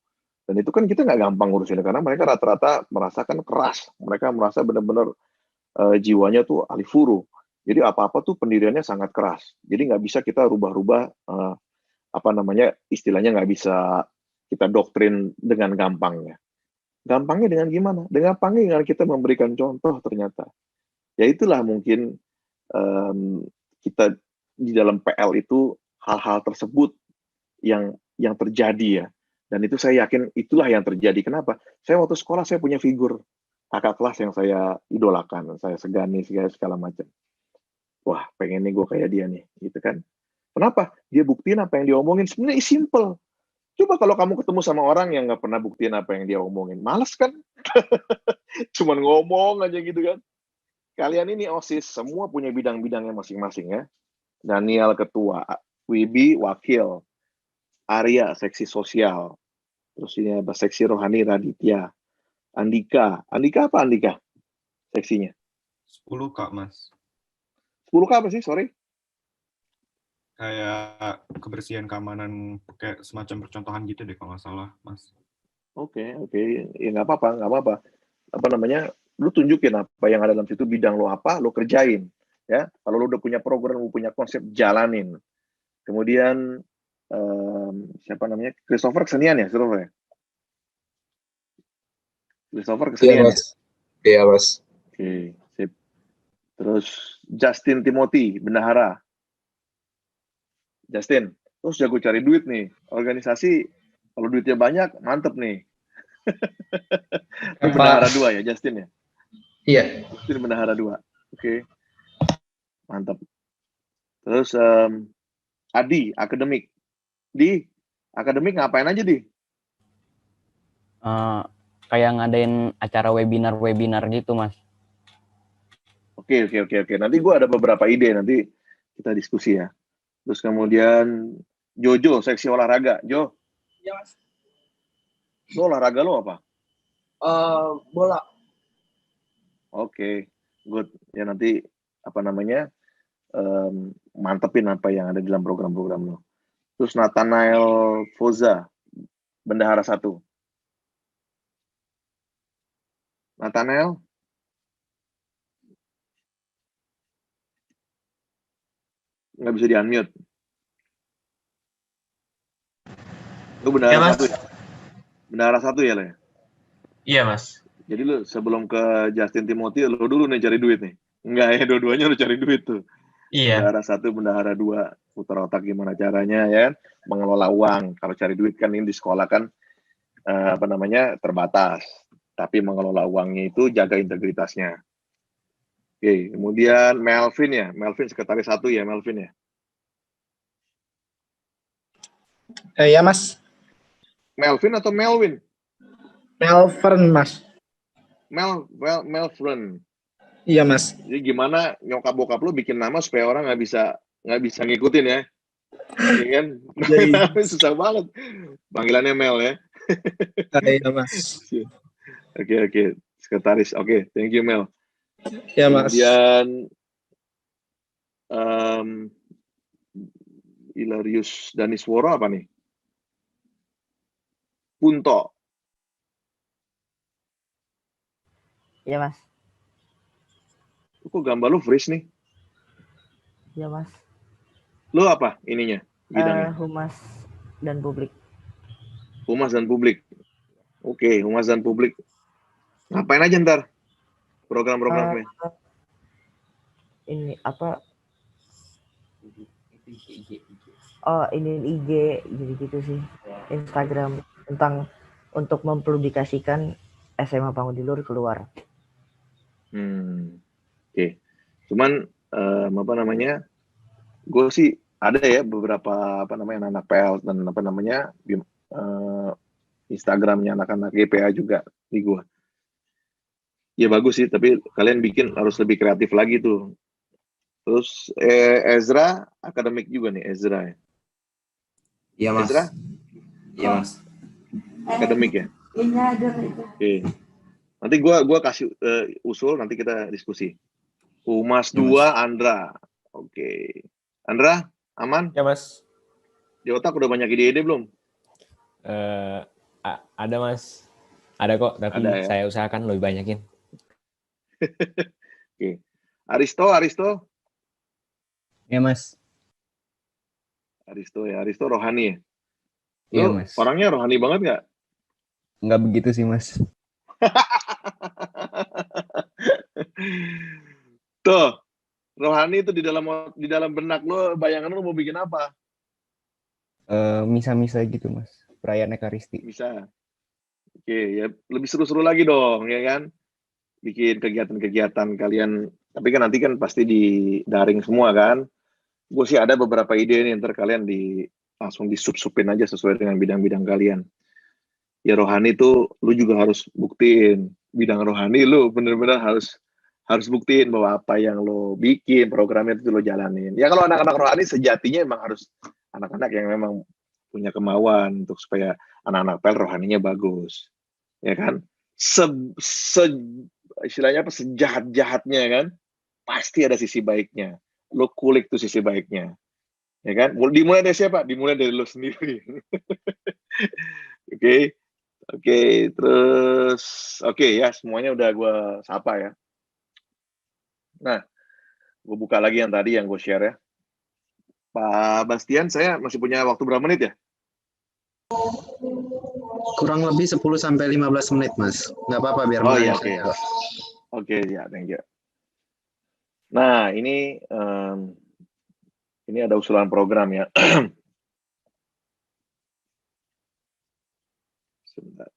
Dan itu kan kita nggak gampang ngurusin karena mereka rata-rata merasakan keras. Mereka merasa benar-benar jiwanya tuh alifuru. Jadi apa-apa tuh pendiriannya sangat keras. Jadi nggak bisa kita rubah-rubah istilahnya nggak bisa kita doktrin dengan gampangnya. Gampangnya dengan gimana? Dengan gampangnya dengan kita memberikan contoh ternyata. Ya itulah mungkin kita di dalam PL itu hal-hal tersebut yang terjadi ya. Dan itu saya yakin itulah yang terjadi. Kenapa? Saya waktu sekolah saya punya figur kakak kelas yang saya idolakan, saya segani segala macam. Wah, pengen nih gue kayak dia nih, gitu kan. Kenapa? Dia buktiin apa yang dia omongin. Sebenarnya simple. Coba kalau kamu ketemu sama orang yang nggak pernah buktiin apa yang dia omongin. Males kan? Cuman ngomong aja gitu kan. Kalian ini OSIS, semua punya bidang-bidangnya masing-masing ya. Daniel ketua, Wibi wakil, Arya seksi sosial, terus ini ada seksi rohani Raditya, Andika apa Andika seksinya? 10 Kak, Mas. 10K apa sih? Sorry. Kayak kebersihan keamanan, kayak semacam percontohan gitu deh kalau nggak salah, Mas. Oke. Ya nggak apa-apa. Lu tunjukin apa yang ada dalam situ, bidang lo apa, lo kerjain. Ya, kalau lo udah punya program, lo punya konsep, jalanin. Kemudian siapa namanya? Christopher kesenian ya, Christopher kesenian ya? Iya, Mas. Oke, sip. Terus Justin Timothy, bendahara. Justin, terus jago cari duit nih. Organisasi, kalau duitnya banyak, mantep nih. Itu bendahara 2 ya, Justin ya? Iya. Justin bendahara 2. Oke. Mantap. Terus Adi, akademik. Di akademik ngapain aja, Di? Kayak ngadain acara webinar gitu, Mas. Oke. Nanti gue ada beberapa ide, nanti kita diskusi ya. Terus kemudian Jojo, seksi olahraga. Jo, Iya, Mas. lo olahraga lo apa? Bola. Oke, good. Ya nanti mantepin apa yang ada di dalam program-program lo. Terus Nathanael Foza, bendahara 1. Nathanael? Nggak bisa di-unmute. Lu bendahara Ya, Mas. 1 ya? Bendahara 1 ya, lo ya? Iya, Mas. Jadi lu sebelum ke Justin Timothy, lu dulu nih cari duit nih. Enggak ya, dua-duanya lu cari duit tuh. Iya. Bendahara 1, bendahara 2. Putar otak gimana caranya ya. Mengelola uang. Kalau cari duit kan ini di sekolah kan terbatas. Tapi mengelola uangnya itu jaga integritasnya. Oke, kemudian Melvin ya. Melvin sekretaris 1 ya, Melvin ya. Ya, Mas. Melvin atau Melvin? Melvin, Mas. Melvin. Iya, Mas. Jadi gimana nyokap bokap lu bikin nama supaya orang nggak bisa ngikutin ya? Iya kan? Susah banget. Panggilannya Mel ya. Iya, Mas. Oke. Sekretaris. Oke, thank you Mel. Ya, Mas. Kemudian Hilarius Danisworo apa nih? Punto. Iya, Mas. Kok gambar lu freeze nih? Iya, Mas. Lu apa ininya? Bidangnya? Humas dan publik. Humas dan publik. Oke, humas dan publik. Ngapain aja ntar? Program-programnya? Ini apa? Oh, ini IG gitu sih. Instagram tentang untuk mempublikasikan SMA Pangudilur keluar. Oke. Cuman gue sih ada ya beberapa anak-anak PL dan Instagramnya anak-anak GPA juga di gue. Ya bagus sih, tapi kalian bikin harus lebih kreatif lagi tuh. Terus Ezra akademik juga nih Ezra ya. Iya mas. Ezra Iya mas. akademik ya. Oke. Nanti gua kasih usul, nanti kita diskusi. Humas 2 Andra. Oke. Andra, aman? Ya mas. Di otak udah banyak ide-ide belum? Ada mas. Ada kok, tapi Ada, ya? saya usahakan lebih banyakin. Oke. Aristo. Ya mas. Aristo rohani ya? Iya Lu mas. orangnya rohani banget nggak? Nggak begitu sih mas. Tuh, rohani itu di dalam benak lo, bayangan lo mau bikin apa? Misa-misa gitu mas. Perayaan Ekaristi. Bisa. Oke, ya lebih seru-seru lagi dong, ya kan? Bikin kegiatan-kegiatan kalian, tapi kan nanti kan pasti di daring semua kan? Gue sih ada beberapa ide nih, ntar kalian langsung disup-supin aja sesuai dengan bidang-bidang kalian. Ya rohani tuh lu juga harus buktiin, bidang rohani lu bener-bener harus buktiin bahwa apa yang lo bikin, programnya itu lo jalanin. Ya kalau anak-anak rohani sejatinya emang harus anak-anak yang memang punya kemauan untuk supaya anak-anak PL rohaninya bagus. Ya kan? Istilahnya apa, sejahat-jahatnya kan, pasti ada sisi baiknya. Lo kulik tuh sisi baiknya. Ya kan? Dimulai dari siapa? Dimulai dari lo sendiri. Oke, terus ya semuanya udah gue sapa ya. Nah, gue buka lagi yang tadi yang gue share ya. Pak Bastian, saya masih punya waktu berapa menit ya? Kurang lebih 10-15 menit, Mas. Nggak apa-apa, biar Oh iya, saya. Oke, ya, thank you. Nah, ini ada usulan program ya. Sebentar.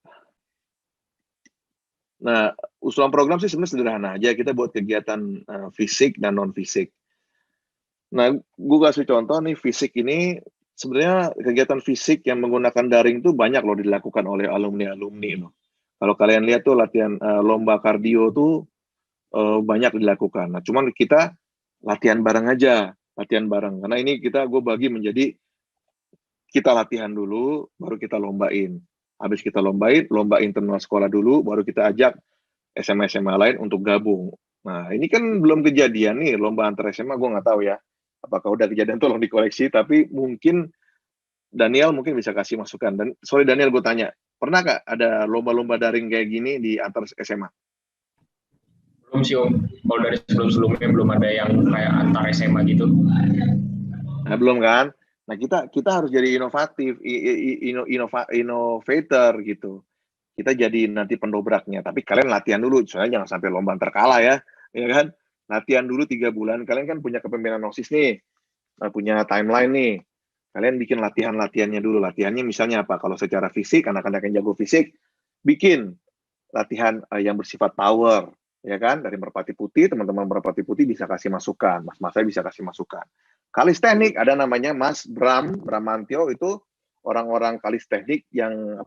Nah, usulan program sih sebenarnya sederhana aja. Kita buat kegiatan fisik dan non-fisik. Nah, gue kasih contoh nih, fisik ini sebenarnya kegiatan fisik yang menggunakan daring itu banyak loh dilakukan oleh alumni-alumni loh. Kalau kalian lihat tuh latihan lomba kardio tuh banyak dilakukan. Nah, cuman kita latihan bareng aja, latihan bareng. Karena ini gue bagi menjadi kita latihan dulu, baru kita lombain. Habis kita lomba internal sekolah dulu, baru kita ajak SMA-SMA lain untuk gabung. Nah, ini kan belum kejadian nih, lomba antar SMA, gue nggak tahu ya. Apakah udah kejadian, tolong dikoreksi, tapi mungkin Daniel mungkin bisa kasih masukan. Dan sorry Daniel, gue tanya, pernah nggak ada lomba-lomba daring kayak gini di antar SMA? Belum sih Om, kalau dari sebelum-sebelumnya belum ada yang kayak antar SMA gitu. Nah, belum kan? Nah, kita harus jadi inovatif, innovator gitu. Kita jadi nanti pendobraknya. Tapi kalian latihan dulu, soalnya jangan sampai lomba antar kalah ya kan? Latihan dulu 3 bulan. Kalian kan punya kepemimpinan OSIS nih, punya timeline nih. Kalian bikin latihannya dulu. Latihannya misalnya apa? Kalau secara fisik, anak-anak yang jago fisik, bikin latihan yang bersifat power, ya kan? Dari Merpati Putih, teman-teman Merpati Putih bisa kasih masukan, Mas saya bisa kasih masukan. Kalisteknik ada namanya Mas Bramantio, itu orang-orang kalisteknik yang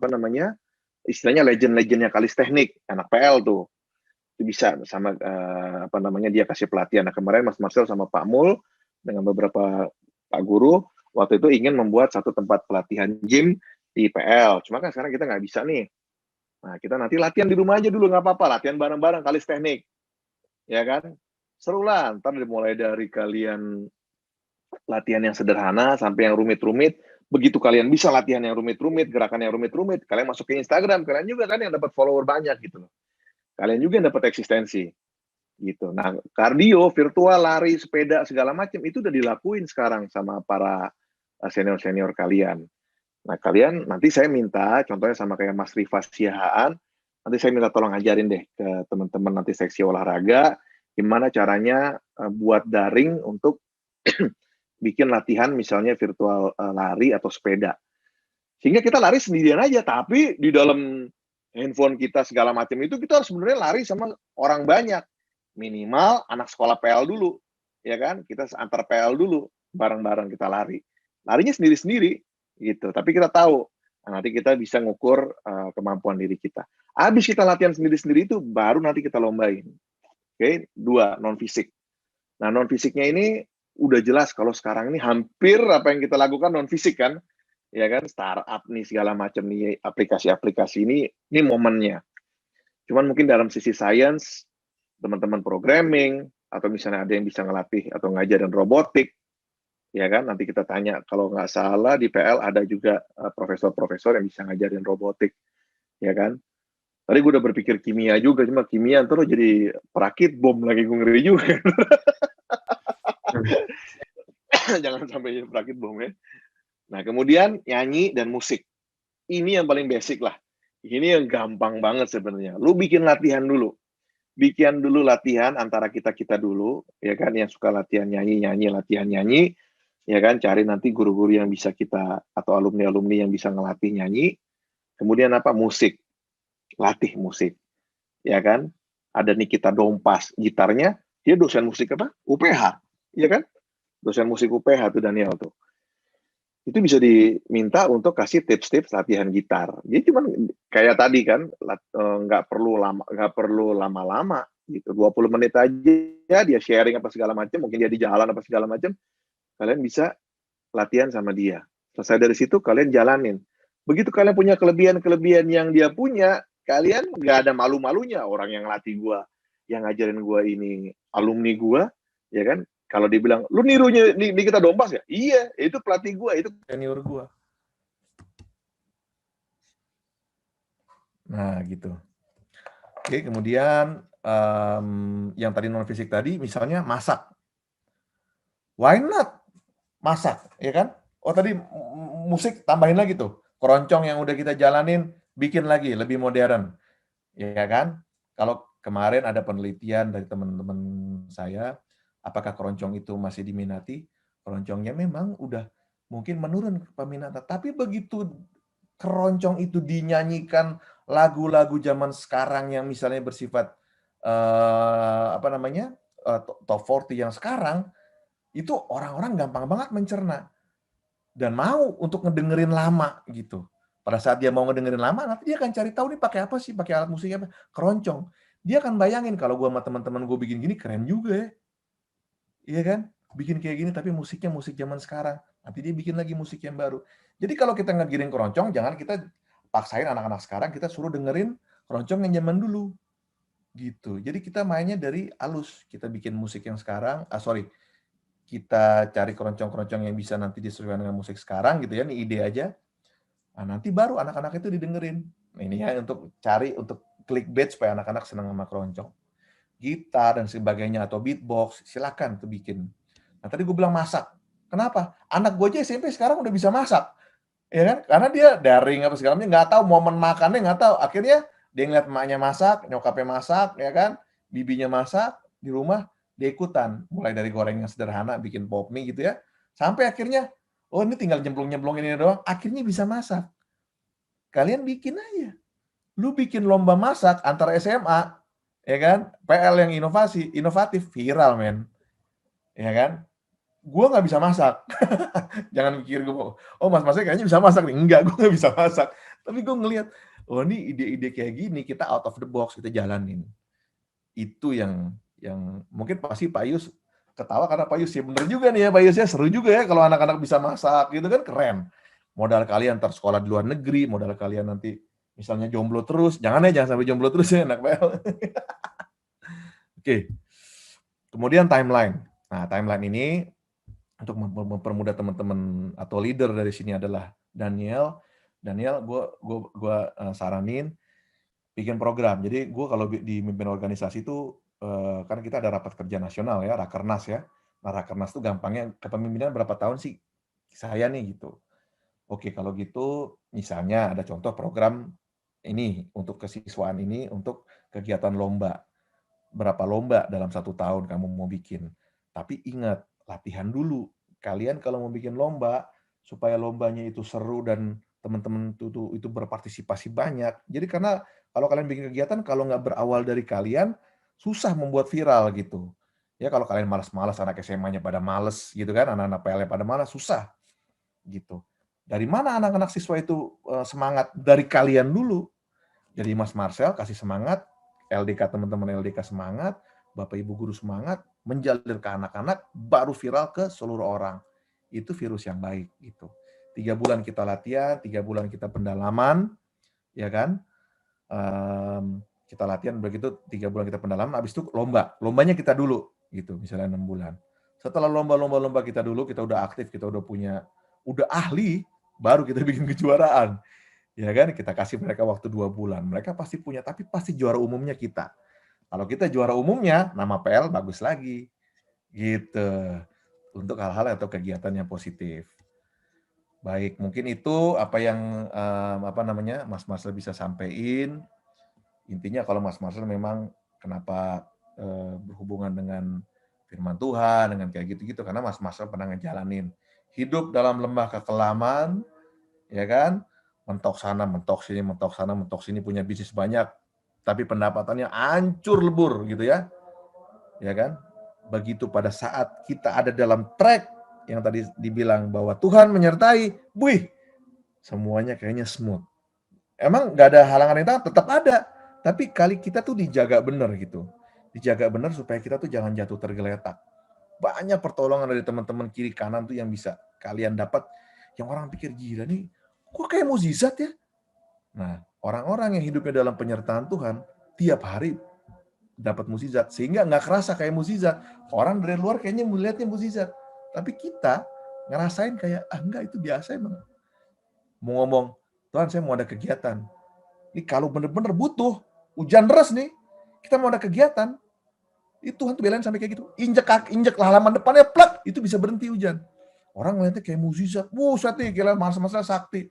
istilahnya legend-legendnya kalisteknik, anak PL tuh. Itu bisa sama dia kasih pelatihan. Nah, kemarin Mas Marcel sama Pak Mul dengan beberapa Pak Guru waktu itu ingin membuat satu tempat pelatihan gym di PL. Cuma kan sekarang kita nggak bisa nih. Nah, kita nanti latihan di rumah aja dulu, nggak apa-apa. Latihan bareng-bareng kalisteknik. Ya kan? Seru lah. Ntar dimulai dari kalian latihan yang sederhana sampai yang rumit-rumit. Begitu kalian bisa latihan yang rumit-rumit, gerakan yang rumit-rumit, kalian masuk ke Instagram, kalian juga kan yang dapat follower banyak gitu loh. Kalian juga yang dapat eksistensi. Gitu. Nah, kardio, virtual, lari, sepeda, segala macam itu udah dilakuin sekarang sama para senior-senior kalian. Nah, kalian nanti saya minta, contohnya sama kayak Mas Rifas Siahaan, nanti saya minta tolong ajarin deh ke teman-teman nanti seksi olahraga, gimana caranya buat daring untuk bikin latihan misalnya virtual lari atau sepeda. Sehingga kita lari sendirian aja, tapi di dalam handphone kita segala macam itu kita harus sebenarnya lari sama orang banyak. Minimal anak sekolah PL dulu, ya kan? Kita antar PL dulu, bareng-bareng kita lari. Larinya sendiri-sendiri gitu. Tapi kita tahu, nanti kita bisa ngukur kemampuan diri kita. Habis kita latihan sendiri-sendiri itu baru nanti kita lombain. Oke, 2 non fisik. Nah, non fisiknya ini udah jelas kalau sekarang ini hampir apa yang kita lakukan non fisik kan. Ya kan, startup nih segala macam nih, aplikasi-aplikasi ini momennya. Cuman mungkin dalam sisi science, teman-teman programming, atau misalnya ada yang bisa ngelatih atau ngajarin robotik, ya kan, nanti kita tanya, kalau nggak salah di PL ada juga profesor-profesor yang bisa ngajarin robotik, ya kan. Tadi gue udah berpikir kimia juga, cuma kimia ntar jadi perakit bom lagi, gue ngeri juga. Jangan sampai jadi perakit bom ya. Nah, kemudian nyanyi dan musik. Ini yang paling basic lah. Ini yang gampang banget sebenarnya. Lu bikin latihan dulu. Bikin dulu latihan antara kita-kita dulu, ya kan, yang suka latihan nyanyi-nyanyi, latihan nyanyi, ya kan, cari nanti guru-guru yang bisa kita, atau alumni-alumni yang bisa ngelatih nyanyi. Kemudian apa? Musik. Latih musik. Ya kan? Ada Nikita Dompas, gitarnya, dia dosen musik apa? UPH. Ya kan? Dosen musik UPH tuh Daniel tuh. Itu bisa diminta untuk kasih tips-tips latihan gitar. Dia cuman kayak tadi kan, nggak perlu lama-lama gitu. 20 menit aja dia sharing apa segala macam, mungkin dia di jalan apa segala macam, kalian bisa latihan sama dia. Selesai dari situ kalian jalanin. Begitu kalian punya kelebihan-kelebihan yang dia punya, kalian nggak ada malu-malunya. Orang yang latih gua, yang ngajarin gua ini alumni gua, ya kan? Kalau dibilang, lu nirunya Nikita Dompas ya? Iya, itu pelatih gue, itu senior gue. Nah, gitu. Oke, kemudian yang tadi non-fisik tadi, misalnya masak. Why not? Masak, ya kan? Oh, tadi musik tambahin lagi tuh. Keroncong yang udah kita jalanin, bikin lagi, lebih modern. Ya kan? Kalau kemarin ada penelitian dari teman-teman saya, apakah keroncong itu masih diminati? Keroncongnya memang udah mungkin menurun peminatan. Tapi begitu keroncong itu dinyanyikan lagu-lagu zaman sekarang yang misalnya bersifat top 40 yang sekarang, itu orang-orang gampang banget mencerna dan mau untuk ngedengerin lama gitu. Pada saat dia mau ngedengerin lama, nanti dia akan cari tahu nih pakai apa sih, pakai alat musik apa? Keroncong. Dia akan bayangin kalau gue sama teman-teman gue bikin gini keren juga ya. Iya kan? Bikin kayak gini tapi musiknya musik zaman sekarang. Nanti dia bikin lagi musik yang baru. Jadi kalau kita ngegiring keroncong, jangan kita paksain anak-anak sekarang, kita suruh dengerin keroncong yang zaman dulu. Gitu. Jadi kita mainnya dari alus. Kita bikin musik yang sekarang, kita cari keroncong-keroncong yang bisa nanti disesuaikan dengan musik sekarang gitu ya, ini ide aja. Nah, nanti baru anak-anak itu didengerin. Nah, ini ya untuk cari, untuk clickbait supaya anak-anak senang sama keroncong. Gitar dan sebagainya atau beatbox, silakan tuh bikin. Nah, tadi gue bilang masak. Kenapa? Anak gue aja SMP sekarang udah bisa masak. Ya kan? Karena dia daring apa segala macam, nggak tahu momen makannya, nggak tahu. Akhirnya dia ngeliat emaknya masak, nyokapnya masak, ya kan? Bibinya masak di rumah, dia ikutan. Mulai dari goreng yang sederhana, bikin pop mie gitu ya. Sampai akhirnya, oh ini tinggal nyemplung-nyemplung ini doang, akhirnya bisa masak. Kalian bikin aja. Lu bikin lomba masak antara SMA, ya kan? PL yang inovatif, viral, men. Ya kan? Gue nggak bisa masak. Jangan mikir gue, oh mas-masnya kayaknya bisa masak nih. Enggak, gue nggak bisa masak. Tapi gue ngelihat, oh ini ide-ide kayak gini, kita out of the box, kita jalanin. Itu yang mungkin pasti Pak Yus ketawa karena Pak Yus ya bener juga nih ya, Pak Yus ya seru juga ya kalau anak-anak bisa masak gitu kan, keren. Modal kalian ntar sekolah di luar negeri, modal kalian nanti misalnya jomblo terus, jangan sampai jomblo terus ya anak PL. Oke. Kemudian timeline. Nah, timeline ini untuk mempermudah teman-teman atau leader dari sini adalah Daniel. Daniel, gue saranin bikin program. Jadi gue kalau di mimpin organisasi itu kan kita ada rapat kerja nasional ya, Rakernas ya. Nah, Rakernas itu gampangnya kepemimpinan berapa tahun sih saya nih gitu. Oke, kalau gitu misalnya ada contoh program ini untuk kesiswaan ini untuk kegiatan lomba. Berapa lomba dalam 1 tahun kamu mau bikin. Tapi ingat, latihan dulu. Kalian kalau mau bikin lomba, supaya lombanya itu seru dan teman-teman itu berpartisipasi banyak. Jadi karena kalau kalian bikin kegiatan, kalau nggak berawal dari kalian, susah membuat viral gitu. Ya kalau kalian malas-malas, anak SMA-nya pada males gitu kan, anak-anak PL pada malas, susah gitu. Dari mana anak-anak siswa itu semangat? Dari kalian dulu. Jadi Mas Marcel kasih semangat, LDK teman-teman LDK semangat, Bapak Ibu guru semangat, menjalir ke anak-anak, baru viral ke seluruh orang. Itu virus yang baik gitu. 3 bulan kita latihan, 3 bulan kita pendalaman, ya kan? Kita latihan begitu 3 bulan kita pendalaman, habis itu lombanya kita dulu gitu, misalnya 6 bulan. Setelah lomba kita dulu, kita udah aktif, kita udah ahli, baru kita bikin kejuaraan. Ya kan, kita kasih mereka waktu 2 bulan. Mereka pasti punya, tapi pasti juara umumnya kita. Kalau kita juara umumnya, nama PL bagus lagi. Gitu. Untuk hal-hal atau kegiatan yang positif. Baik, mungkin itu apa yang Mas Marcel bisa sampaikan. Intinya kalau Mas Marcel memang kenapa berhubungan dengan firman Tuhan, dengan kayak gitu-gitu, karena Mas Marcel pernah ngejalanin hidup dalam lembah kekelaman, ya kan? Mentok sana, mentok sini, mentok sana, mentok sini, punya bisnis banyak, tapi pendapatannya hancur lebur gitu ya. Ya kan? Begitu pada saat kita ada dalam track yang tadi dibilang bahwa Tuhan menyertai, semuanya kayaknya smooth. Emang nggak ada halangan yang tetap ada, tapi kali kita tuh dijaga benar gitu. Dijaga benar supaya kita tuh jangan jatuh tergeletak. Banyak pertolongan dari teman-teman kiri kanan tuh yang bisa kalian dapat, yang orang pikir gila nih, kok kayak mukjizat ya? Nah, orang-orang yang hidupnya dalam penyertaan Tuhan, tiap hari dapat mukjizat, sehingga nggak kerasa kayak mukjizat. Orang dari luar kayaknya melihatnya mukjizat, tapi kita ngerasain kayak, enggak, itu biasa emang. Mau ngomong, Tuhan saya mau ada kegiatan. Ini kalau bener-bener butuh, hujan deras nih, kita mau ada kegiatan, itu Tuhan tuh belain sampai kayak gitu. Injek halaman depannya, plak, itu bisa berhenti hujan. Orang ngeliatnya kayak mukjizat. Buset nih, gila Mas Marcel sakti.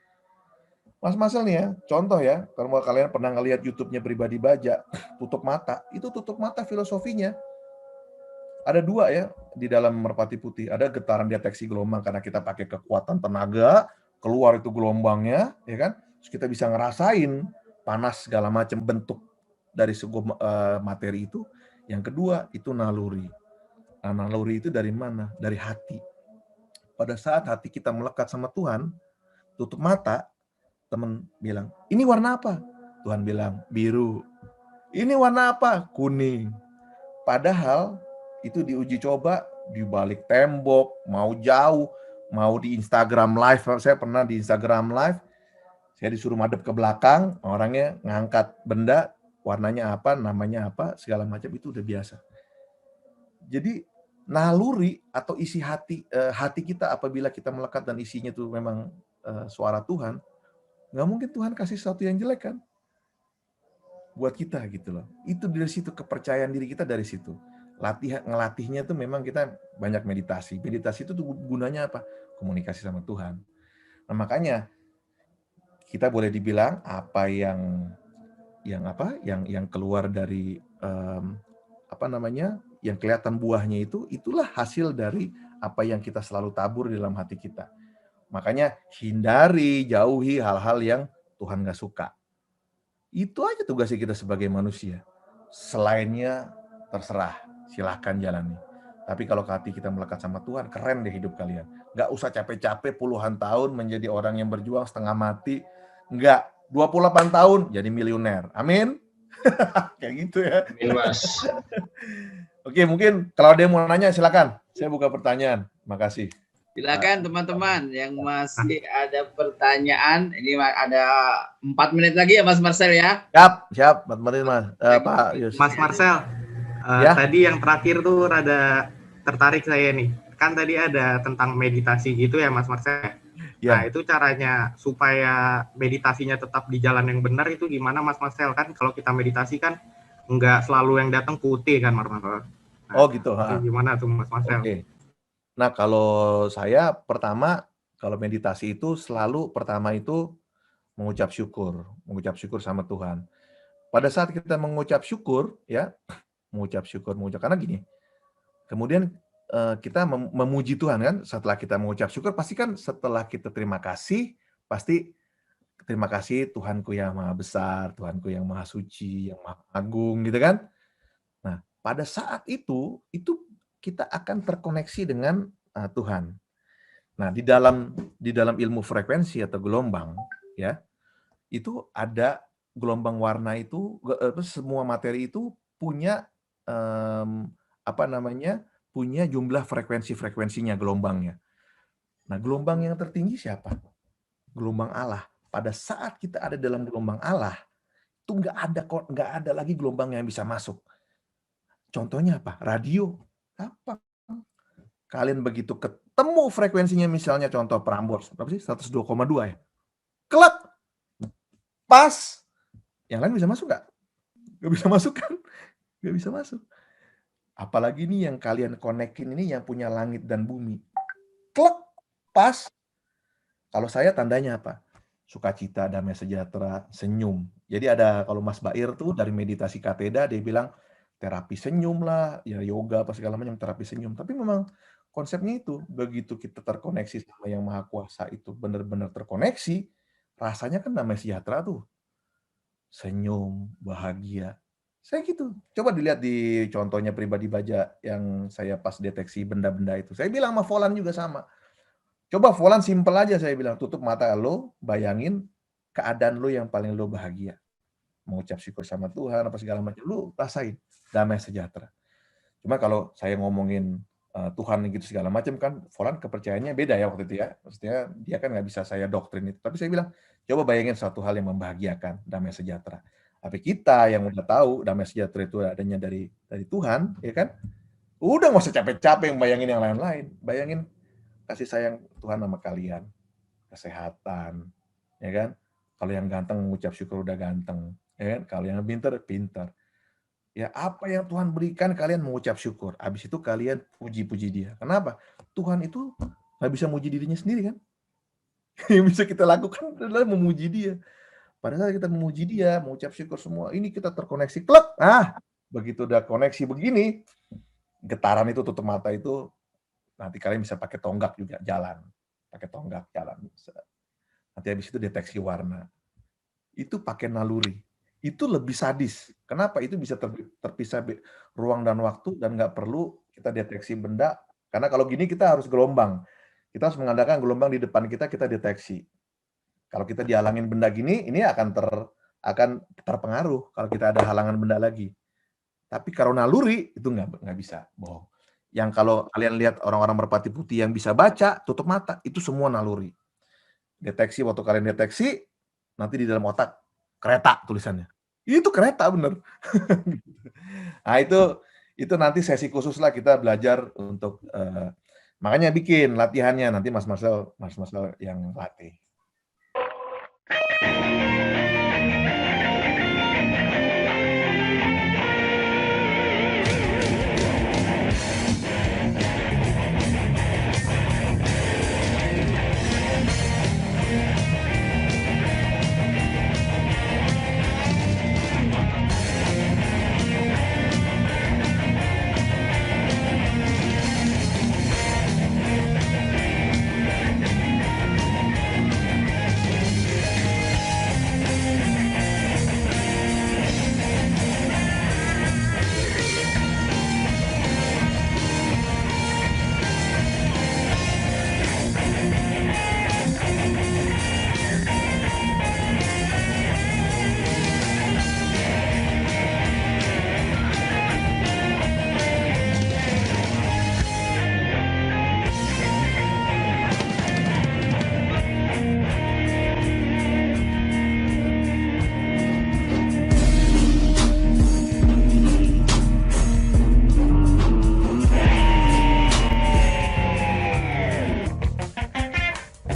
Mas Marcel nih ya, contoh ya, kalau kalian pernah ngeliat YouTube-nya Pribadi Baja, tutup mata, itu tutup mata filosofinya. Ada 2 ya, di dalam Merpati Putih. Ada getaran deteksi gelombang, karena kita pakai kekuatan tenaga, keluar itu gelombangnya, ya kan? Terus kita bisa ngerasain panas segala macam bentuk dari sebuah materi itu. Yang kedua, itu naluri. Nah, naluri itu dari mana? Dari hati. Pada saat hati kita melekat sama Tuhan, tutup mata, teman bilang, ini warna apa? Tuhan bilang, biru. Ini warna apa? Kuning. Padahal itu diuji coba di balik tembok, mau jauh, mau di Instagram live. Saya pernah di Instagram live, saya disuruh madep ke belakang, orangnya ngangkat benda, warnanya apa, namanya apa, segala macam, itu udah biasa. Jadi naluri atau isi hati kita apabila kita melekat dan isinya itu memang suara Tuhan, nggak mungkin Tuhan kasih sesuatu yang jelek kan buat kita gitu loh. Itu dari situ, kepercayaan diri kita dari situ. Ngelatihnya tuh memang kita banyak meditasi. Meditasi itu tuh gunanya apa? Komunikasi sama Tuhan. Nah, makanya kita boleh dibilang apa yang keluar dari yang kelihatan buahnya itulah hasil dari apa yang kita selalu tabur di dalam hati kita. Makanya jauhi hal-hal yang Tuhan nggak suka. Itu aja tugasnya kita sebagai manusia. Selainnya terserah, silahkan jalani. Tapi kalau hati kita melekat sama Tuhan, keren deh hidup kalian. Nggak usah capek-capek puluhan tahun menjadi orang yang berjuang setengah mati. Nggak, 28 tahun jadi miliuner. Amin. Kayak gitu ya. Amin, Mas. Oke, mungkin kalau ada yang mau nanya silakan. Saya buka pertanyaan. Makasih. Silakan teman-teman yang masih ada pertanyaan. Ini ada 4 menit lagi ya Mas Marcel ya. Siap 4 menit Mas. Pak Yus. Mas Marcel, tadi yang terakhir tuh rada tertarik saya nih. Kan tadi ada tentang meditasi gitu ya Mas Marcel. Ya. Nah itu caranya supaya meditasinya tetap di jalan yang benar itu gimana Mas Marcel? Kan kalau kita meditasi kan nggak selalu yang datang putih kan Mas Marcel. Nah, gitu. Gimana tuh Mas Marcel? Oke. Nah kalau saya pertama, kalau meditasi itu selalu pertama itu mengucap syukur sama Tuhan. Pada saat kita mengucap syukur ya, mengucap karena gini. Kemudian kita memuji Tuhan kan, setelah kita mengucap syukur pasti kan setelah kita terima kasih, pasti terima kasih Tuhanku yang maha besar, Tuhanku yang maha suci, yang maha agung gitu kan. Nah, pada saat itu kita akan terkoneksi dengan Tuhan. Nah, di dalam ilmu frekuensi atau gelombang, ya, itu ada gelombang warna itu, semua materi itu punya punya jumlah frekuensinya gelombangnya. Nah, gelombang yang tertinggi siapa? Gelombang Allah. Pada saat kita ada dalam gelombang Allah, itu nggak ada lagi gelombang yang bisa masuk. Contohnya apa? Radio. Apa? Kalian begitu ketemu frekuensinya, misalnya contoh Prambors, berapa sih? 102,2 ya? Kelak! Pas! Yang lain bisa masuk nggak? Nggak bisa masuk kan? Nggak bisa masuk. Apalagi nih yang kalian konekin ini yang punya langit dan bumi. Kelak! Pas! Kalau saya tandanya apa? Sukacita, damai sejahtera, senyum. Jadi ada, kalau Mas Bair tuh dari meditasi kateda, dia bilang terapi senyum lah, ya yoga apa segala macam terapi senyum. Tapi memang konsepnya itu, begitu kita terkoneksi sama yang Maha Kuasa itu benar-benar terkoneksi, rasanya kan damai sejahtera tuh. Senyum, bahagia. Saya gitu. Coba dilihat di contohnya pribadi baja yang saya pas deteksi benda-benda itu. Saya bilang sama Volan juga sama. Coba Volan simple aja, saya bilang, tutup mata lo, bayangin keadaan lo yang paling lo bahagia. Mengucap syukur sama Tuhan, apa segala macam, lo rasain damai sejahtera. Cuma kalau saya ngomongin Tuhan gitu segala macam kan, Volan kepercayaannya beda ya waktu itu ya. Maksudnya dia kan nggak bisa saya doktrin itu. Tapi saya bilang, coba bayangin suatu hal yang membahagiakan, damai sejahtera. Tapi kita yang udah tahu damai sejahtera itu adanya dari Tuhan, ya kan? Udah nggak usah capek-capek bayangin yang lain-lain. Bayangin kasih sayang Tuhan sama kalian, kesehatan, ya kan? Kalau yang ganteng mengucap syukur udah ganteng, ya kan? Kalau yang pintar, pintar. Ya, apa yang Tuhan berikan kalian mengucap syukur. Habis itu kalian puji-puji dia. Kenapa? Tuhan itu nggak bisa muji dirinya sendiri kan? Yang bisa kita lakukan adalah memuji dia. Pada saat kita memuji dia, mengucap syukur semua, ini kita terkoneksi. Klek! Begitu udah koneksi begini, getaran itu tutup mata itu, nanti kalian bisa pakai tonggak juga jalan. Pakai tonggak jalan. Bisa. Nanti habis itu deteksi warna. Itu pakai naluri. Itu lebih sadis. Kenapa? Itu bisa terpisah ruang dan waktu dan nggak perlu kita deteksi benda. Karena kalau gini kita harus gelombang. Kita harus mengandalkan gelombang di depan kita deteksi. Kalau kita dihalangin benda gini, ini akan terpengaruh kalau kita ada halangan benda lagi. Tapi kalau naluri, itu nggak bisa bohong. Yang kalau kalian lihat orang-orang merpati putih yang bisa baca, tutup mata, itu semua naluri. Deteksi, waktu kalian deteksi, nanti di dalam otak, kereta tulisannya. Itu kereta bener. Nah itu nanti sesi khusus lah kita belajar untuk makanya bikin latihannya nanti Mas Marcel yang latih.